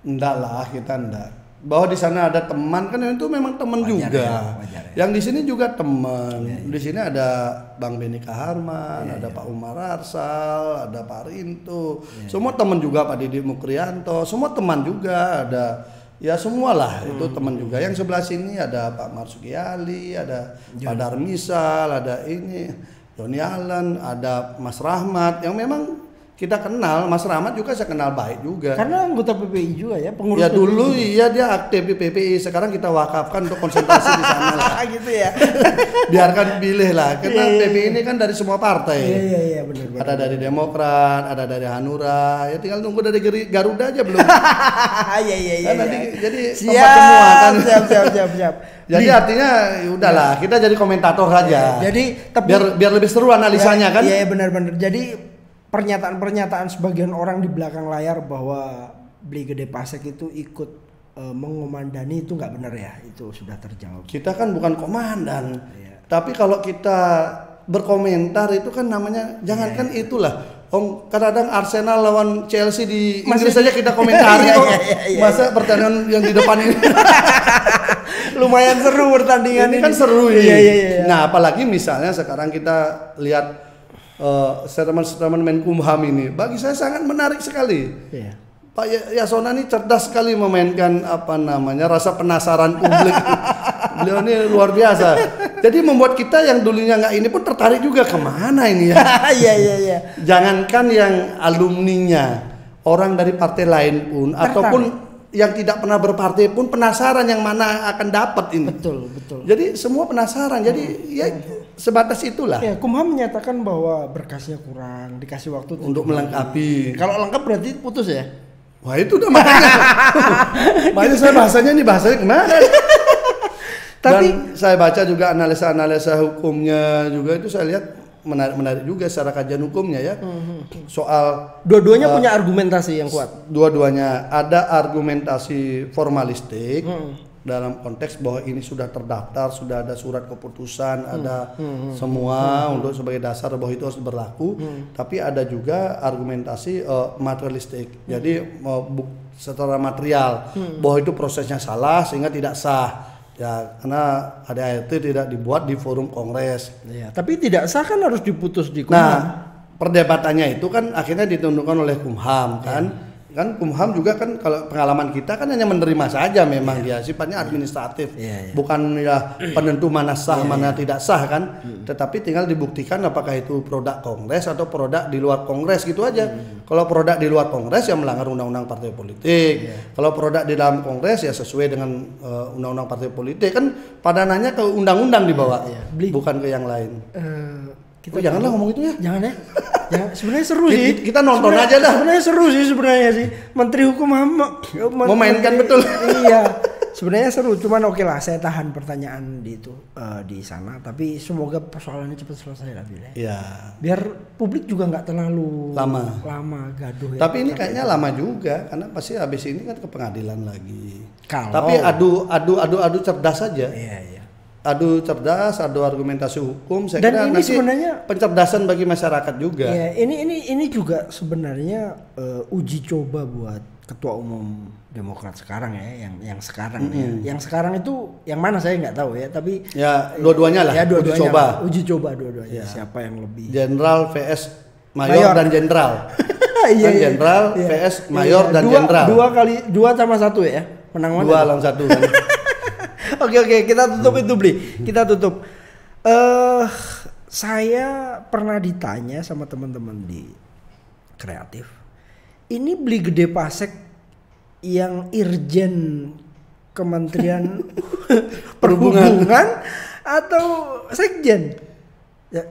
Enggak lah, kita enggak. Bahwa di sana ada teman kan, itu memang teman juga. Wajar ya. Yang di sini juga teman. Di sini ada Bang Benny Kaharman, ada Pak Umar Arsal, ada Pak Rinto. Semua teman juga, Pak Didi Mukrianto, semua teman juga, ada ya semualah itu teman juga. Yang sebelah sini ada Pak Marsuki Ali, ada Pak Darmisal, ada ini Joni Allen, ada Mas Rahmat yang memang kita kenal. Mas Rahmat juga saya kenal baik juga. Karena anggota PPI juga ya, pengurus. Ya dulu iya dia aktif di PPI, sekarang kita wakafkan untuk konsentrasi di sana lah. Gitu ya. Biarkan pilih lah, karena PPI ini kan dari semua partai. Iya benar. Ada dari Demokrat, ada dari Hanura, ya tinggal nunggu dari Garuda aja belum. Iya. Jadi siap semua kan. Siap. Jadi artinya udahlah, kita jadi komentator saja. Jadi biar lebih seru analisanya kan. Iya benar. Jadi pernyataan sebagian orang di belakang layar bahwa Bli Gede Pasek itu ikut mengomandani itu nggak benar ya, itu sudah terjawab. Kita kan bukan komandan, tapi kalau kita berkomentar itu kan namanya jangankan itulah. Kadang-kadang Arsenal lawan Chelsea di Inggris saja kita komentari kok. Masa pertandingan yang di depan ini Lumayan seru pertandingan ini. Kan seru ini. Iya. Nah, apalagi misalnya sekarang kita lihat statement Menkumham ini, bagi saya sangat menarik sekali. Iya. Pak Yasona ini cerdas sekali memainkan rasa penasaran publik. Beliau ini luar biasa. Jadi membuat kita yang dulunya nggak ini pun tertarik juga, kemana ini ya. Iya. Jangankan yang alumninya, orang dari partai lain pun ataupun yang tidak pernah berpartai pun penasaran yang mana akan dapat ini. Betul. Jadi semua penasaran. Jadi ya sebatas itulah. Ya, Kumham menyatakan bahwa berkasnya kurang, dikasih waktu untuk melengkapi. Kalau lengkap berarti putus ya? Wah, itu udah makanya. Makanya saya bahasanya kemana? Tapi saya baca juga analisa hukumnya juga, itu saya lihat menarik juga secara kajian hukumnya ya. Soal dua-duanya punya argumentasi yang kuat. Dua-duanya ada argumentasi formalistik dalam konteks bahwa ini sudah terdaftar, sudah ada surat keputusan, ada semua untuk sebagai dasar bahwa itu harus berlaku. Tapi ada juga argumentasi materialistik. Jadi secara material bahwa itu prosesnya salah sehingga tidak sah. Ya, karena ADART tidak dibuat di forum kongres. Ya, tapi tidak sah kan harus diputus di Kumham. Nah, perdebatannya itu kan akhirnya ditundukkan oleh Kumham kan. Ya. Kan Kumham juga kan kalau pengalaman kita kan hanya menerima saja memang dia sifatnya administratif. Bukan ya penentu mana sah mana tidak sah kan. Tetapi tinggal dibuktikan apakah itu produk kongres atau produk di luar kongres gitu aja. Kalau produk di luar kongres ya melanggar undang-undang partai politik. Kalau produk di dalam kongres ya sesuai dengan undang-undang partai politik. Kan padanannya ke undang-undang dibawa, bukan ke yang lain. Janganlah ngomong itu ya. Jangan ya. Sebenarnya seru sih. Kita nonton aja dah. Sebenarnya seru sih sih. Menteri Hukum memainkan betul. Iya. Sebenarnya seru, cuman oke lah saya tahan pertanyaan di sana, tapi semoga persoalannya cepat selesai lah Bil. Iya. Biar publik juga nggak terlalu lama gaduh. Tapi ini kayaknya lama juga karena pasti habis ini kan ke pengadilan lagi. Tapi adu cerdas saja. Iya. Adu cerdas, adu argumentasi hukum. Saya Dan kira ini nanti sebenarnya pencerdasan bagi masyarakat juga. Iya, ini juga sebenarnya uji coba buat ketua umum Demokrat sekarang ya, yang sekarang ya. Yang sekarang itu yang mana saya nggak tahu ya, tapi ya dua-duanya lah. Ya, dua-duanya uji coba dua-duanya. Ya. Siapa yang lebih? Jenderal vs Mayor dan Jenderal. Iya. Jenderal vs Mayor dan Jenderal. 2 sama 1 ya. Menang mana? 2 lawan 1 kan. Oke, kita tutup itu Bli. Kita tutup. Saya pernah ditanya sama teman-teman di kreatif. Ini Bli Gede Pasek yang Irjen Kementerian Perhubungan atau Sekjen? Ya,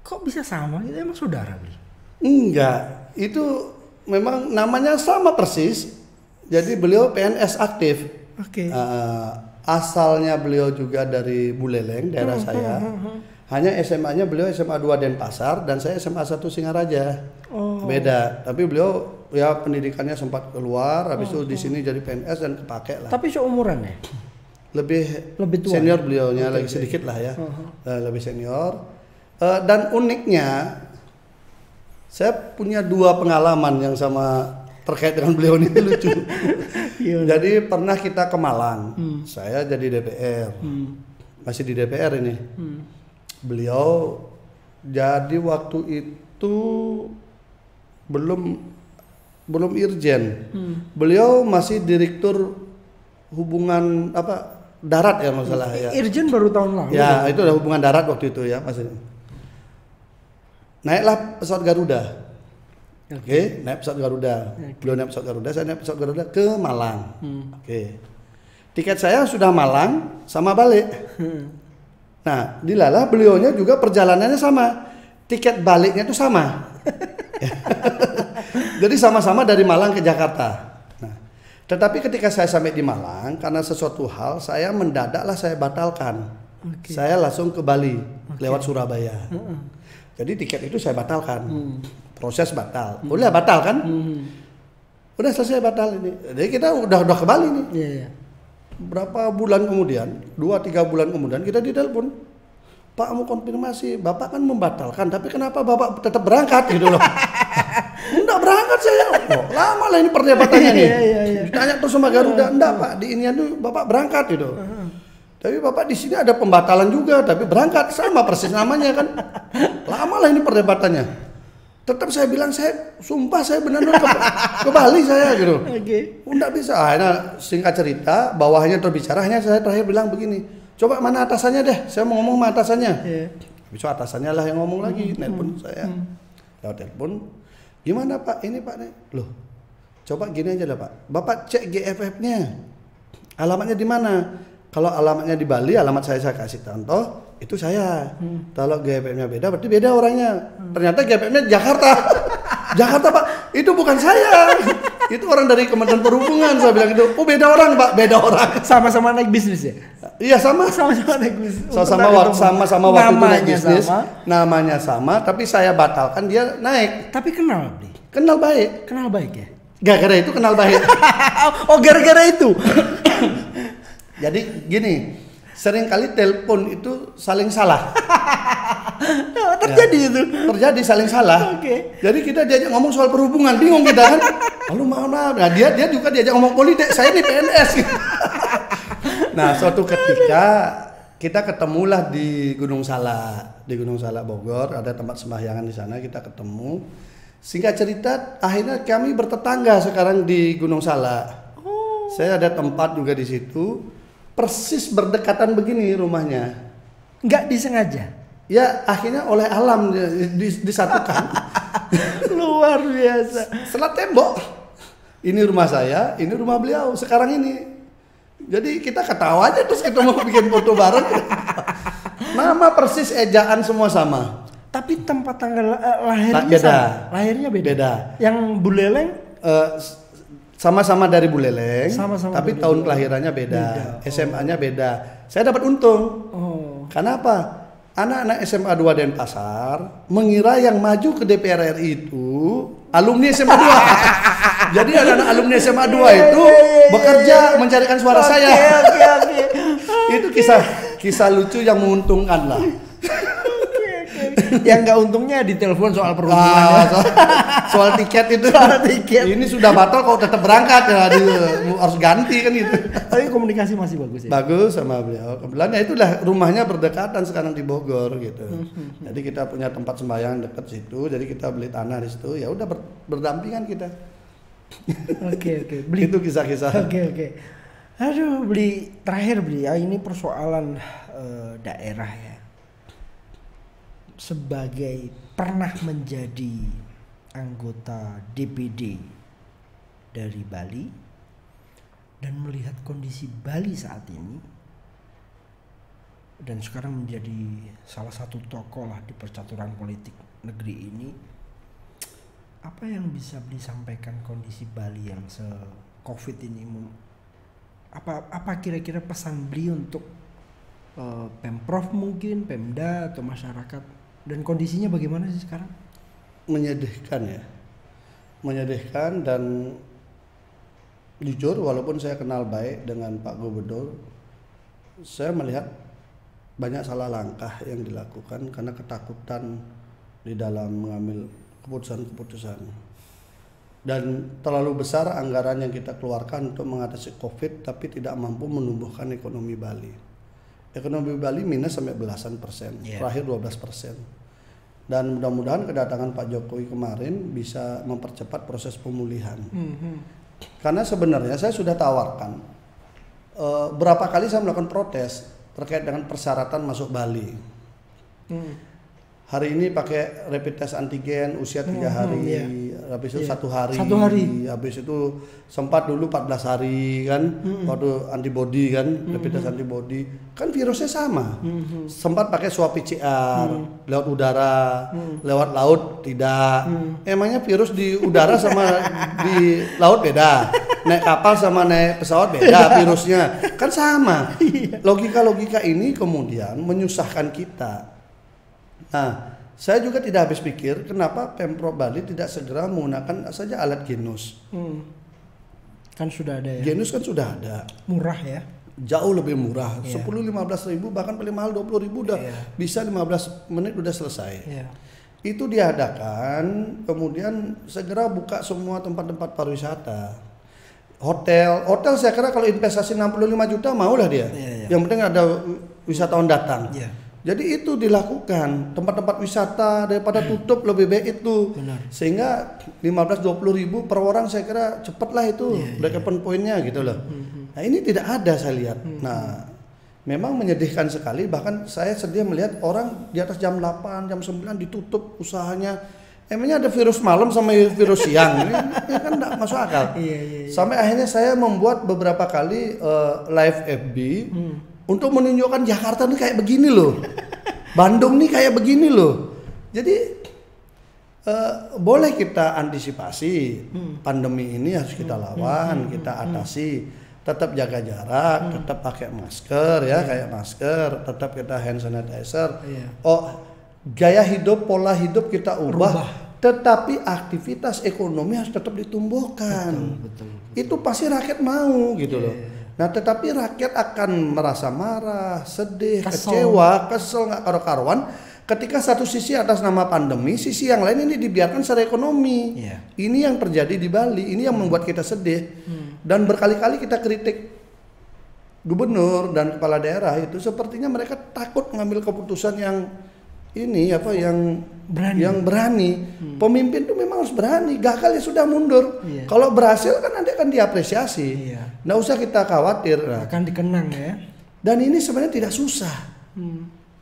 kok bisa sama gitu? Emang saudara Bli? Enggak. Itu memang namanya sama persis. Jadi beliau PNS aktif. Oke. Asalnya beliau juga dari Buleleng, daerah saya. Hanya SMA-nya beliau SMA 2 Denpasar dan saya SMA 1 Singaraja. Beda. Tapi beliau ya pendidikannya sempat keluar, habis itu di sini jadi PNS dan kepake lah. Tapi seumuran ya? Lebih tua. Senior beliaunya, lagi sedikit lah ya. Lebih senior. Dan uniknya saya punya 2 pengalaman yang sama terkait dengan beliau ini lucu. Jadi pernah kita ke Malang, saya jadi DPR, masih di DPR ini. Beliau jadi waktu itu belum Irjen, beliau masih Direktur Hubungan darat ya masalah ya. Irjen baru tahun lalu. Ya itu ada hubungan darat waktu itu ya masih. Naiklah pesawat Garuda. Oke, naik pesawat Garuda. Beliau naik pesawat Garuda, saya naik pesawat Garuda ke Malang. Oke. Tiket saya sudah Malang sama balik. Nah, dilalah beliaunya juga perjalanannya sama. Tiket baliknya itu sama. Jadi sama-sama dari Malang ke Jakarta. Nah, tetapi ketika saya sampai di Malang, karena sesuatu hal saya mendadaklah saya batalkan. Saya langsung ke Bali lewat Surabaya. Jadi tiket itu saya batalkan. Proses batal. Udah batal kan? Udah selesai batal ini. Jadi kita udah ke Bali nih. Iya. Berapa bulan kemudian, 2-3 bulan kemudian kita ditelepon. Pak mau konfirmasi, Bapak kan membatalkan, tapi kenapa Bapak tetap berangkat gitu loh? Enggak berangkat saya. Lama lah ini perdebatannya nih. Ditanya terus sama Garuda, enggak Pak, di inian tuh Bapak berangkat gitu. Tapi Bapak di sini ada pembatalan juga, tapi berangkat sama persis namanya kan. Lama lah ini perdebatannya. Tetap saya bilang, saya sumpah saya benar-benar ke Bali saya gitu. Oke. Nggak bisa. Akhirnya singkat cerita, bawahnya terbicara, hanya saya terakhir bilang begini, coba mana atasannya deh, saya mau ngomong sama atasannya. Besok atasannya lah yang ngomong lagi, nelpon saya. Lewat telepon, gimana Pak, ini Pak nih. Loh, coba gini aja lah Pak, Bapak cek GFF-nya, alamatnya di mana? Kalau alamatnya di Bali, alamat saya kasih contoh, itu saya. Kalau GFF-nya beda, berarti beda orangnya. Ternyata GFF-nya Jakarta. Jakarta Pak, itu bukan saya. Itu orang dari Kementerian Perhubungan. Saya bilang itu, oh beda orang Pak, beda orang. Sama-sama naik bisnis ya? Iya sama. Sama-sama naik bisnis. Sama-sama waktu itu naik bisnis. Sama. Namanya sama, tapi saya batalkan, dia naik. Tapi kenal, Bli? Kenal baik. Kenal baik ya? Gara-gara itu kenal baik. Oh gara-gara itu? Jadi gini, seringkali telepon itu saling salah. Terjadi itu. Terjadi saling salah. Oke. Jadi kita diajak ngomong soal perhubungan, bingung kita kan. Lalu maaf. Nah, dia juga diajak ngomong politik. Saya ini PNS. Nah, suatu ketika kita ketemulah di Gunung Salak, Bogor, ada tempat sembahyangan di sana, kita ketemu. Singkat cerita, akhirnya kami bertetangga sekarang di Gunung Salak. Saya ada tempat juga di situ. Persis berdekatan begini rumahnya. Nggak disengaja? Ya akhirnya oleh alam disatukan. Luar biasa. Selat tembok. Ini rumah saya, ini rumah beliau sekarang ini. Jadi kita ketawa aja terus kita mau bikin foto bareng. Nama persis, ejaan semua sama. Tapi tempat tanggal lahirnya beda. sama? Lahirnya beda? Beda. Yang Buleleng? Sama-sama dari Buleleng, sama-sama tapi dari tahun Buleleng. kelahirannya beda, SMA-nya beda. Saya dapat untung. Karena apa? Anak-anak SMA 2 Denpasar mengira yang maju ke DPR RI itu alumni SMA 2. Jadi anak-anak alumni SMA 2 itu bekerja mencarikan suara saya. Itu kisah lucu yang menguntungkan lah. Yang nggak untungnya ditelepon soal perhubungan. Soal tiket itu. Soal tiket. Ini sudah batal kok tetap berangkat ya, harus ganti kan gitu. Tapi komunikasi masih bagus ya. Bagus sama beliau. Kebetulan ya itulah rumahnya berdekatan sekarang di Bogor gitu. Jadi kita punya tempat sembahyang dekat situ. Jadi kita beli tanah di situ. Ya udah berdampingan kita. Oke. Itu kisah-kisah. Oke. Aduh, terakhir ya ini persoalan daerah ya. Sebagai pernah menjadi anggota DPD dari Bali dan melihat kondisi Bali saat ini dan sekarang menjadi salah satu tokoh lah di percaturan politik negeri ini, apa yang bisa disampaikan kondisi Bali yang se-Covid ini? Apa kira-kira pesan beliau untuk Pemprov mungkin, Pemda atau masyarakat? Dan kondisinya bagaimana sih sekarang? Menyedihkan ya. Menyedihkan dan jujur walaupun saya kenal baik dengan Pak Gubernur, saya melihat banyak salah langkah yang dilakukan karena ketakutan di dalam mengambil keputusan-keputusan. Dan terlalu besar anggaran yang kita keluarkan untuk mengatasi Covid tapi tidak mampu menumbuhkan ekonomi Bali. Ekonomi Bali minus sampai belasan persen, terakhir 12%. Dan mudah-mudahan kedatangan Pak Jokowi kemarin bisa mempercepat proses pemulihan. Karena sebenarnya saya sudah tawarkan, berapa kali saya melakukan protes terkait dengan persyaratan masuk Bali. Hari ini pakai rapid test antigen usia 3 hari, habis itu 1 hari, habis itu sempat dulu 14 hari kan, waktu antibody kan, rapid test antibody, kan virusnya sama. Sempat pakai swab PCR, lewat udara, lewat laut tidak. Emangnya virus di udara sama di laut beda? Naik kapal sama naik pesawat beda virusnya, kan sama. Logika-logika ini kemudian menyusahkan kita. Nah, saya juga tidak habis pikir kenapa Pemprov Bali tidak segera menggunakan saja alat Genus. Kan sudah ada ya. Genus kan sudah ada. Murah ya. Jauh lebih murah. 10-15 ribu bahkan paling mahal 20 ribu udah bisa 15 menit udah selesai. Itu diadakan, kemudian segera buka semua tempat-tempat pariwisata. Hotel saya kira kalau investasi 65 juta maulah dia. Yang penting ada wisatawan datang. Jadi itu dilakukan, tempat-tempat wisata daripada tutup lebih baik itu. Benar. Sehingga 15-20 ribu per orang saya kira cepatlah itu break-even point-nya gitu loh. Nah ini tidak ada saya lihat. Nah memang menyedihkan sekali, bahkan saya sedih melihat orang di atas jam 8, jam 9 ditutup usahanya. Emangnya ada virus malam sama virus siang, ini kan tidak masuk akal. Sampai akhirnya saya membuat beberapa kali live FB untuk menunjukkan Jakarta ini kayak begini loh, Bandung nih kayak begini loh. Jadi boleh kita antisipasi pandemi ini harus kita lawan, kita atasi. Tetap jaga jarak, tetap pakai masker ya, kayak masker, tetap kita hand sanitizer. Gaya hidup, pola hidup kita ubah, tetapi aktivitas ekonomi harus tetap ditumbuhkan. Betul. Itu pasti rakyat mau gitu loh. Nah, tetapi rakyat akan merasa marah, sedih, kecewa, kesel, nggak karu-karuan ketika satu sisi atas nama pandemi, sisi yang lain ini dibiarkan secara ekonomi. Ini yang terjadi di Bali, ini yang membuat kita sedih. Dan berkali-kali kita kritik gubernur dan kepala daerah itu, sepertinya mereka takut mengambil keputusan yang berani. Pemimpin itu memang harus berani. Gagal ya sudah mundur. Kalau berhasil kan nanti akan diapresiasi. Nggak usah kita khawatir. Akan dikenang ya. Dan ini sebenarnya tidak susah. 65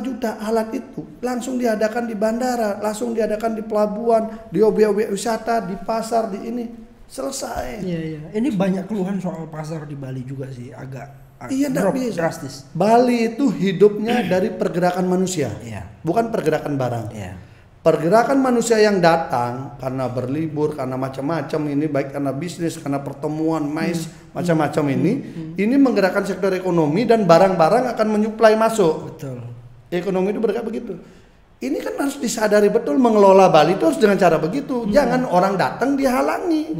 juta alat itu langsung diadakan di bandara, langsung diadakan di pelabuhan, di objek-objek wisata, di pasar, di ini selesai. Ini banyak keluhan soal pasar di Bali juga sih, agak drastis. Bali itu hidupnya dari pergerakan manusia, bukan pergerakan barang. Pergerakan manusia yang datang karena berlibur, karena macam-macam ini, baik karena bisnis, karena pertemuan, macam-macam ini menggerakkan sektor ekonomi dan barang-barang akan menyuplai masuk. Betul. Ekonomi itu bergerak begitu. Ini kan harus disadari betul, mengelola Bali itu harus dengan cara begitu. Jangan orang datang dihalangi.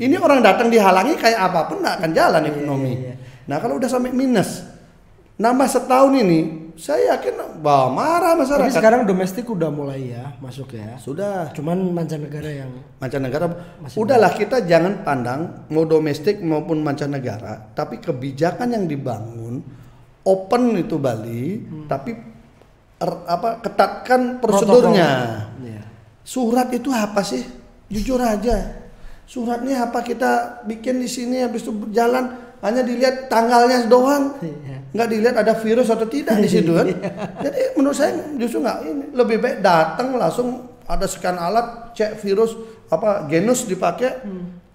Ini orang datang dihalangi kayak apapun nggak akan jalan ekonomi. Nah kalau udah sampai minus, nambah setahun ini, saya yakin marah masyarakat. Tapi sekarang domestik udah mulai ya masuk ya. Sudah. Cuman mancanegara udahlah kita jangan pandang mau domestik maupun mancanegara, tapi kebijakan yang dibangun open itu Bali, tapi ketatkan prosedurnya. Surat itu apa sih? Jujur aja. Suratnya apa, kita bikin di sini habis itu berjalan hanya dilihat tanggalnya doang, nggak dilihat ada virus atau tidak di situ kan. Jadi menurut saya justru nggak, ini lebih baik datang langsung ada scan alat, cek virus genus dipakai,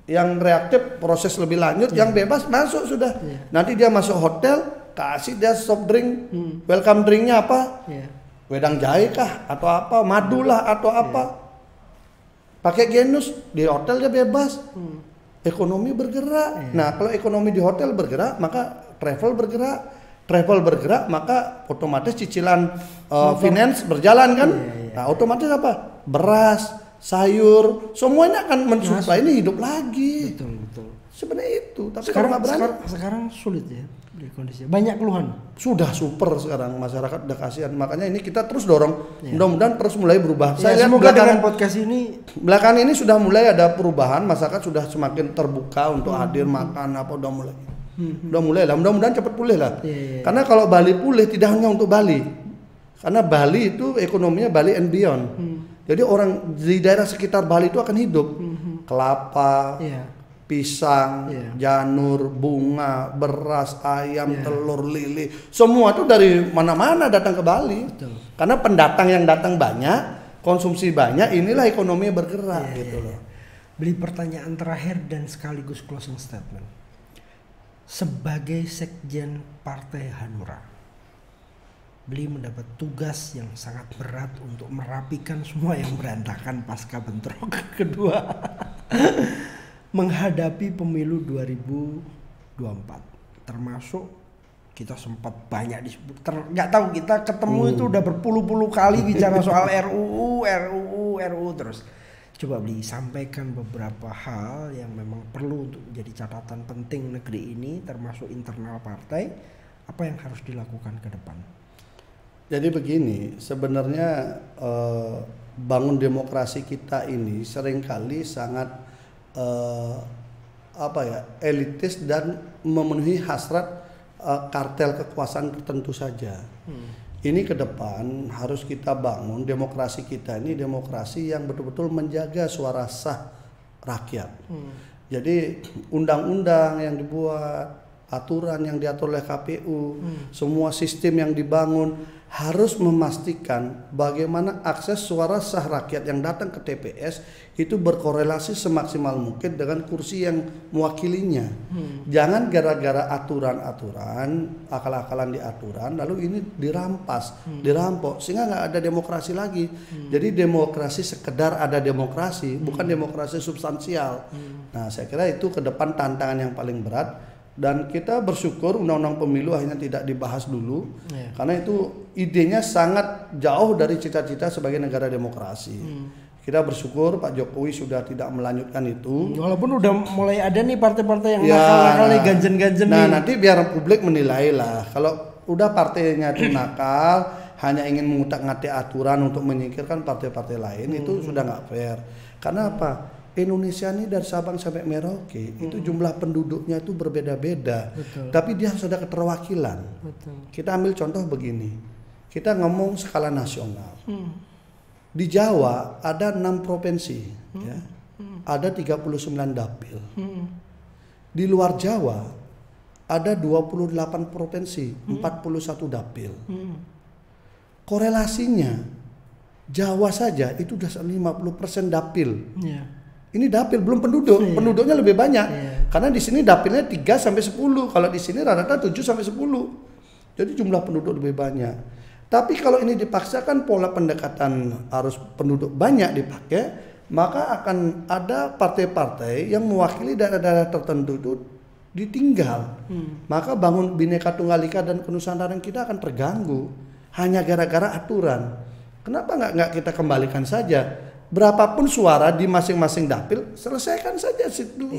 yang reaktif proses lebih lanjut, yang bebas masuk sudah. Nanti dia masuk hotel, kasih dia soft drink, welcome drinknya apa, wedang jahe kah atau apa, madu lah atau apa, pakai genus di hotel dia bebas. Ekonomi bergerak. Nah, kalau ekonomi di hotel bergerak, maka travel bergerak, maka otomatis cicilan finance berjalan kan. Nah, otomatis apa? Beras, sayur, semuanya akan mensuplai ini hidup lagi. Betul. Sebenarnya itu. Tapi sekarang sulit ya di kondisi. Banyak keluhan. Sudah super sekarang, masyarakat udah kasihan. Makanya ini kita terus dorong. Mudah-mudahan terus mulai berubah. Saya lihat semoga dengan podcast ini belakangan ini sudah mulai ada perubahan, masyarakat sudah semakin terbuka untuk hadir makan udah mulai. Udah mulai lah, mudah-mudahan cepat pulih lah. Karena kalau Bali pulih tidak hanya untuk Bali. Karena Bali itu ekonominya Bali and beyond. Jadi orang di daerah sekitar Bali itu akan hidup. Kelapa, pisang, janur, bunga, beras, ayam, telur, lili, semua itu dari mana-mana datang ke Bali. Karena pendatang yang datang banyak, konsumsi banyak, inilah ekonomi bergerak gitu loh. Beli pertanyaan terakhir dan sekaligus closing statement. Sebagai sekjen Partai Hanura, Beli mendapat tugas yang sangat berat untuk merapikan semua yang berantakan pasca bentrok kedua. Menghadapi pemilu 2024, termasuk kita sempat banyak disebut, nggak tahu kita ketemu itu udah berpuluh-puluh kali bicara soal RUU terus. Coba Beli sampaikan beberapa hal yang memang perlu untuk menjadi catatan penting negeri ini, termasuk internal partai, apa yang harus dilakukan ke depan. Jadi begini, sebenarnya bangun demokrasi kita ini seringkali sangat elitis dan memenuhi hasrat kartel kekuasaan tertentu saja. Ini ke depan harus kita bangun demokrasi kita ini demokrasi yang betul-betul menjaga suara sah rakyat. Jadi undang-undang yang dibuat, aturan yang diatur oleh KPU, semua sistem yang dibangun harus memastikan bagaimana akses suara sah rakyat yang datang ke TPS itu berkorelasi semaksimal mungkin dengan kursi yang mewakilinya. Jangan gara-gara aturan-aturan, akal-akalan di aturan, lalu ini dirampas, dirampok, sehingga nggak ada demokrasi lagi. Jadi demokrasi sekedar ada demokrasi, bukan demokrasi substansial. Nah, saya kira itu ke depan tantangan yang paling berat. Dan kita bersyukur undang-undang pemilu akhirnya tidak dibahas dulu, karena itu idenya sangat jauh dari cita-cita sebagai negara demokrasi. Kita bersyukur Pak Jokowi sudah tidak melanjutkan itu. Walaupun udah mulai ada nih partai-partai yang nakal-nakal nih, ganjen-ganjen. Nah, nanti biar publik menilai lah. Kalau udah partainya itu nakal, hanya ingin mengutak-ngatik aturan untuk menyingkirkan partai-partai lain, itu sudah nggak fair. Karena apa? Indonesia ini dari Sabang sampai Merauke itu jumlah penduduknya itu berbeda-beda, tapi dia harus ada keterwakilan. Kita ambil contoh begini, kita ngomong skala nasional. Di Jawa ada 6 provinsi, ya. Ada 39 dapil. Di luar Jawa ada 28 provinsi, 41 dapil. Korelasinya Jawa saja itu sudah 50% dapil. Ini dapil belum penduduk, penduduknya lebih banyak. Karena di sini dapilnya 3 sampai 10, kalau di sini rata-rata 7 sampai 10. Jadi jumlah penduduk lebih banyak. Tapi kalau ini dipaksakan pola pendekatan harus penduduk banyak dipakai, maka akan ada partai-partai yang mewakili daerah-daerah tertentu itu ditinggal. Maka bangun Bhinneka Tunggal Ika dan Kenusantaraan kita akan terganggu hanya gara-gara aturan. Kenapa nggak kita kembalikan saja? Berapapun suara di masing-masing dapil, selesaikan saja situ.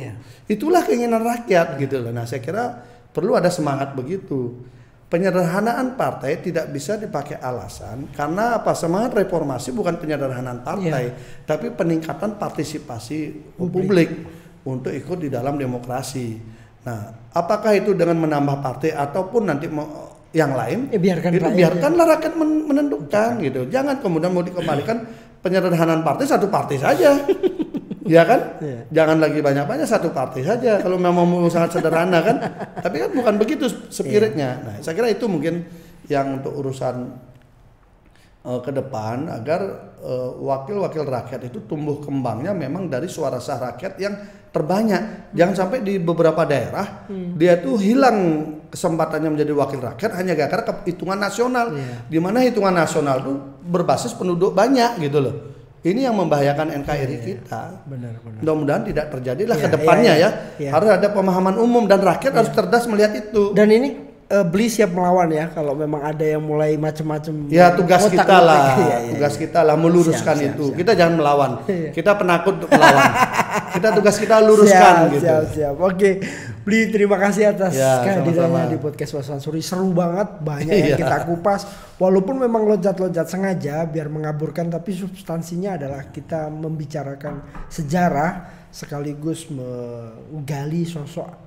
Itulah keinginan rakyat gitu loh. Nah, saya kira perlu ada semangat begitu. Penyederhanaan partai tidak bisa dipakai alasan karena apa? Semangat reformasi bukan penyederhanaan partai, tapi peningkatan partisipasi publik untuk ikut di dalam demokrasi. Nah, apakah itu dengan menambah partai ataupun nanti yang lain? Biarkanlah rakyat menentukan gitu. Jangan kemudian mau dikembalikan penyederhanaan partai, satu partai saja. Ya kan? Jangan lagi banyak-banyak, satu partai saja kalau memang mau sangat sederhana kan. Tapi kan bukan begitu spiritnya. Nah, saya kira itu mungkin yang untuk urusan ke depan agar wakil-wakil rakyat itu tumbuh kembangnya memang dari suara sah rakyat yang terbanyak. Jangan sampai di beberapa daerah dia tuh hilang kesempatannya menjadi wakil rakyat hanya gara-gara hitungan nasional. Di mana hitungan nasional tuh berbasis penduduk banyak gitu loh. Ini yang membahayakan NKRI kita. Benar. Mudah-mudahan tidak terjadilah ke depannya ya. Harus ada pemahaman umum dan rakyat harus cerdas melihat itu. Dan ini Beli siap melawan ya kalau memang ada yang mulai macam-macam. Ya tugas kita lah, tugas kita lah meluruskan itu. Siap. Kita jangan melawan, kita penakut untuk melawan. Tugas kita luruskan gitu. Siap. Oke, Beli terima kasih atas kehadirannya di podcast Mas Mansuri. Seru banget, banyak yang kita kupas. Walaupun memang loncat-loncat sengaja biar mengaburkan, tapi substansinya adalah kita membicarakan sejarah sekaligus menggali sosok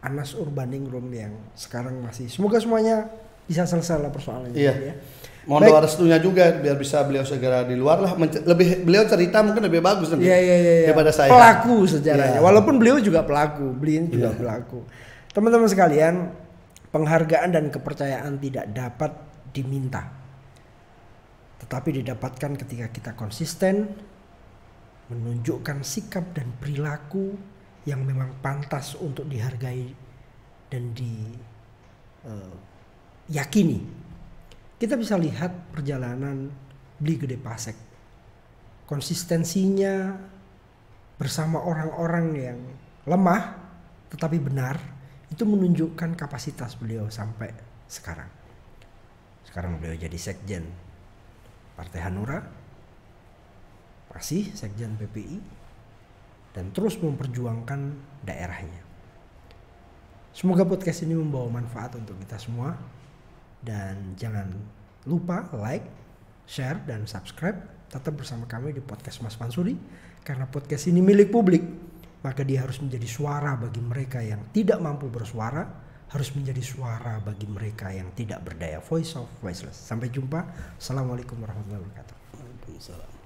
Anas Urbaningrum yang sekarang masih, semoga semuanya bisa selesai lah persoalannya. Ya. Mohon doa restunya juga biar bisa beliau segera di luar lah. Lebih beliau cerita mungkin lebih bagus nanti daripada saya. Pelaku sejarahnya. Walaupun beliau juga pelaku, pelaku. Teman-teman sekalian, penghargaan dan kepercayaan tidak dapat diminta, tetapi didapatkan ketika kita konsisten menunjukkan sikap dan perilaku yang memang pantas untuk dihargai dan diyakini. Kita bisa lihat perjalanan Beli Gede Pasek. Konsistensinya bersama orang-orang yang lemah tetapi benar itu menunjukkan kapasitas beliau sampai sekarang. Sekarang beliau jadi sekjen Partai Hanura, masih sekjen PPI, dan terus memperjuangkan daerahnya. Semoga podcast ini membawa manfaat untuk kita semua. Dan jangan lupa like, share, dan subscribe. Tetap bersama kami di podcast Mas Mansuri. Karena podcast ini milik publik, maka dia harus menjadi suara bagi mereka yang tidak mampu bersuara, harus menjadi suara bagi mereka yang tidak berdaya. Voice of voiceless. Sampai jumpa. Assalamualaikum warahmatullahi wabarakatuh. Waalaikumsalam.